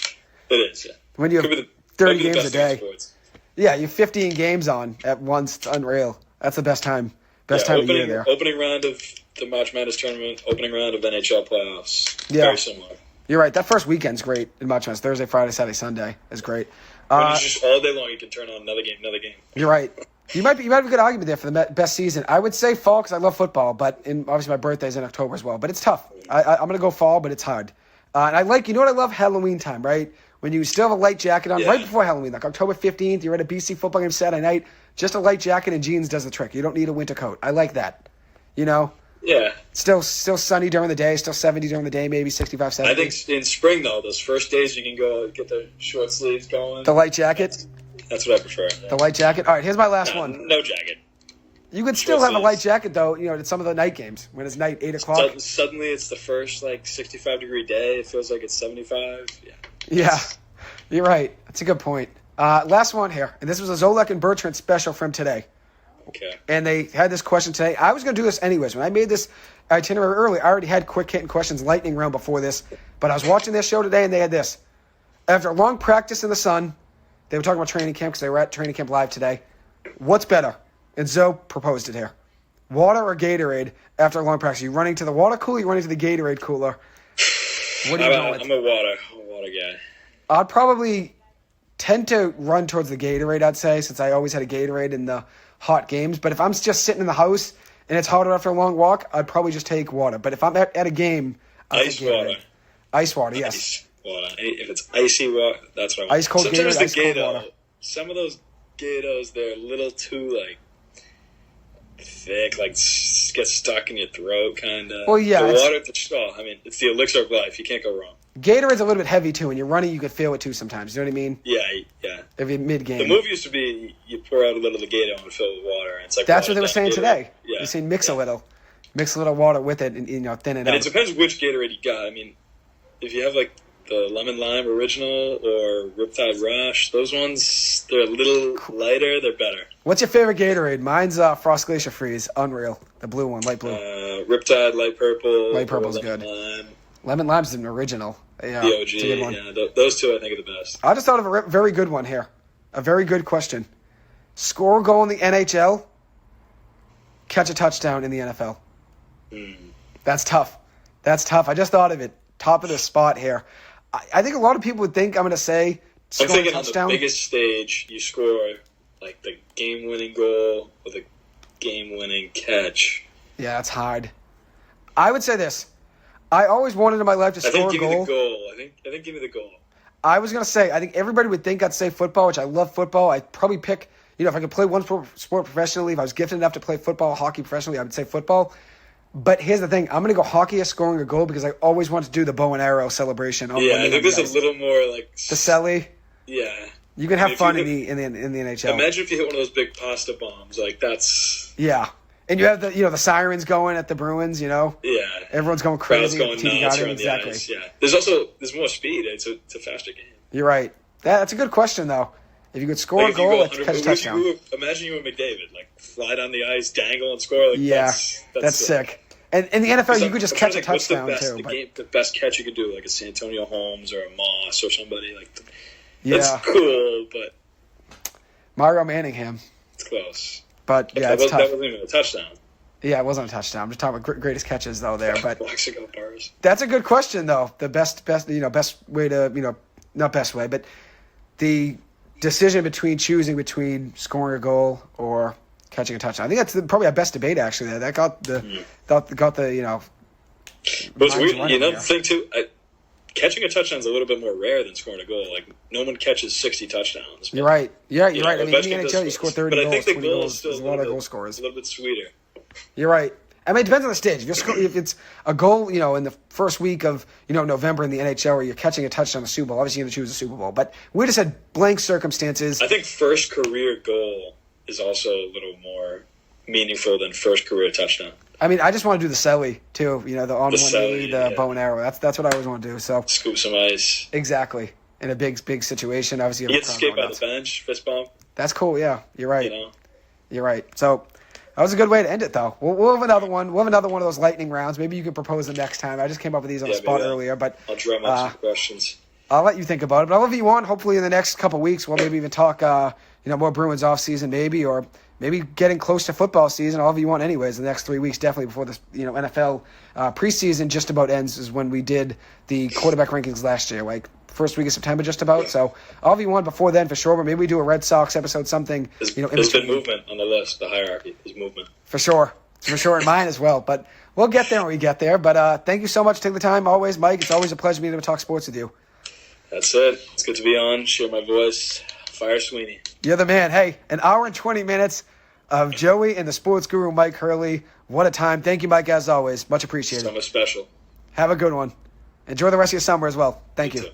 It is, yeah. When you have 30 games a day. Yeah, you have 15 games on at once. It's unreal. That's the best time. Best time of year there. Opening round of the March Madness tournament, opening round of NHL playoffs. Yeah. Very similar. You're right. That first weekend's great in March Madness. Thursday, Friday, Saturday, Sunday is great. When it's just all day long, you can turn on another game. You're right. You might have a good argument there for the best season. I would say fall because I love football, but obviously my birthday's in October as well. But it's tough. I'm going to go fall, but it's hard. And I like, what I love? Halloween time, right? When you still have a light jacket on right before Halloween, like October 15th, you're at a BC football game Saturday night, just a light jacket and jeans does the trick. You don't need a winter coat. I like that. Yeah. Still sunny during the day, still 70 during the day, maybe 65, 70. I think in spring, though, those first days you can go get the short sleeves going. The light jacket? That's what I prefer. Yeah. The light jacket? All right, here's my last one. No jacket. You could still have a light jacket, though, at some of the night games when it's night, 8 o'clock. Suddenly it's the first, 65-degree day. It feels like it's 75. Yeah. Yeah, you're right. That's a good point. Last one here, and this was a Zolek and Bertrand special from today. Okay. And they had this question today. I was going to do this anyways. When I made this itinerary early, I already had quick hitting questions, lightning round before this. But I was watching their show today, and they had this. After a long practice in the sun, they were talking about training camp because they were at training camp live today. What's better? And Zoe proposed it here. water or Gatorade after a long practice? You running to the water cooler? You running to the Gatorade cooler? What are you going with? I'm a water guy. I'd probably tend to run towards the Gatorade, I'd say, since I always had a Gatorade in the hot games. But if I'm just sitting in the house and it's harder after a long walk, I'd probably just take water. But if I'm at a game, I'd take Gatorade. Water. Ice water, yes. Ice water. If it's icy water, that's what I want. Ice cold Sometimes Gatorade, ice cold water. Some of those Gatos, they're a little too, thick, get stuck in your throat, kind of. Well, yeah. The water, it's the elixir of life. You can't go wrong. Gatorade's a little bit heavy, too. When you're running, you could feel it, too, sometimes. You know what I mean? Yeah. If you're mid-game. The move used to be you pour out a little of the Gato and fill it with water. And it's like that's what they were saying today. Yeah. They're saying mix a little water with it and thin it out. And it depends which Gatorade you got. I mean, if you have, the Lemon Lime Original or Riptide Rush, those ones, they're a little lighter. They're better. What's your favorite Gatorade? Mine's Frost Glacier Freeze. Unreal. The blue one, light blue. Riptide, light purple. Light purple's good. Lime. Lemon Lime's an original. Yeah, the OG, it's a good one. Yeah, those two I think are the best. I just thought of a very good one here. A very good question. Score a goal in the NHL, catch a touchdown in the NFL. That's tough. I just thought of it. Top of the spot here. I think a lot of people would think I'm going to say score I'm thinking a touchdown. On the biggest stage, you score the game-winning goal or the game-winning catch. Yeah, that's hard. I would say this. I always wanted in my life to score a goal. I think give me the goal. I think give me the goal. I was going to say, I think everybody would think I'd say football, which I love football. I'd probably pick, if I could play one sport professionally, if I was gifted enough to play football, hockey professionally, I would say football. But here's the thing. I'm going to go hockey as scoring a goal because I always want to do the bow and arrow celebration. I think there's a little more the celly. Yeah. You can have fun in the NHL. Imagine if you hit one of those big pasta bombs. That's... Yeah. And you have the sirens going at the Bruins, Yeah. Everyone's going crazy. Crowd's going nuts around the ice, yeah. There's more speed. It's a faster game. You're right. That's a good question, though. If you could score a goal, catch a touchdown. Imagine you were McDavid, fly down the ice, dangle, and score. That's sick. And in the NFL, you could just catch a touchdown, too. The best catch you could do, like a Santonio Holmes or a Moss or somebody. That's cool, but... Mario Manningham. It's close. But, yeah, it's tough. That wasn't even a touchdown. Yeah, it wasn't a touchdown. I'm just talking about greatest catches, though, there. But Mexico bars. That's a good question, though. The best way to, not best way, but the decision between scoring a goal or catching a touchdown. I think that's probably our best debate, actually. That got the. But it's weird. The thing too, catching a touchdown is a little bit more rare than scoring a goal. No one catches 60 touchdowns. You're right. Yeah, you're right. I mean, in the NHL, you score 30 goals, 20 goals. There's a lot of goal scorers. A little bit sweeter. You're right. I mean, it depends on the stage. If it's a goal, in the first week of, November in the NHL where you're catching a touchdown in the Super Bowl, obviously you're going to choose the Super Bowl. But we just had blank circumstances. I think first career goal is also a little more meaningful than first career touchdown. I mean, I just want to do the celly, too. The on one knee, the bow and arrow. That's what I always want to do. So scoop some ice. Exactly. In a big situation. Obviously, you get to skate by the bench, fist bump. That's cool, yeah. You're right. You're right. So that was a good way to end it, though. We'll have another one. We'll have another one of those lightning rounds. Maybe you could propose them next time. I just came up with these on the spot earlier, but I'll drum up some questions. I'll let you think about it. But I'll have you on. Hopefully, in the next couple of weeks, we'll maybe even talk, more Bruins off season, maybe, or maybe getting close to football season. I'll have you on anyways. The next 3 weeks, definitely before the NFL preseason just about ends, is when we did the quarterback rankings last year, first week of September, just about. So I'll have you on before then for sure. But maybe we do a Red Sox episode, something. There's been movement on the list, the hierarchy. There's movement for sure, in mine as well. But we'll get there when we get there. But thank you so much for taking the time. Always, Mike. It's always a pleasure being able to talk sports with you. That's it. It's good to be on. Share my voice. Fire Sweeney. You're the man. Hey, an hour and 20 minutes of Joey and the sports guru, Mike Hurley. What a time. Thank you, Mike, as always. Much appreciated. Summer special. Have a good one. Enjoy the rest of your summer as well. Thank you. Too.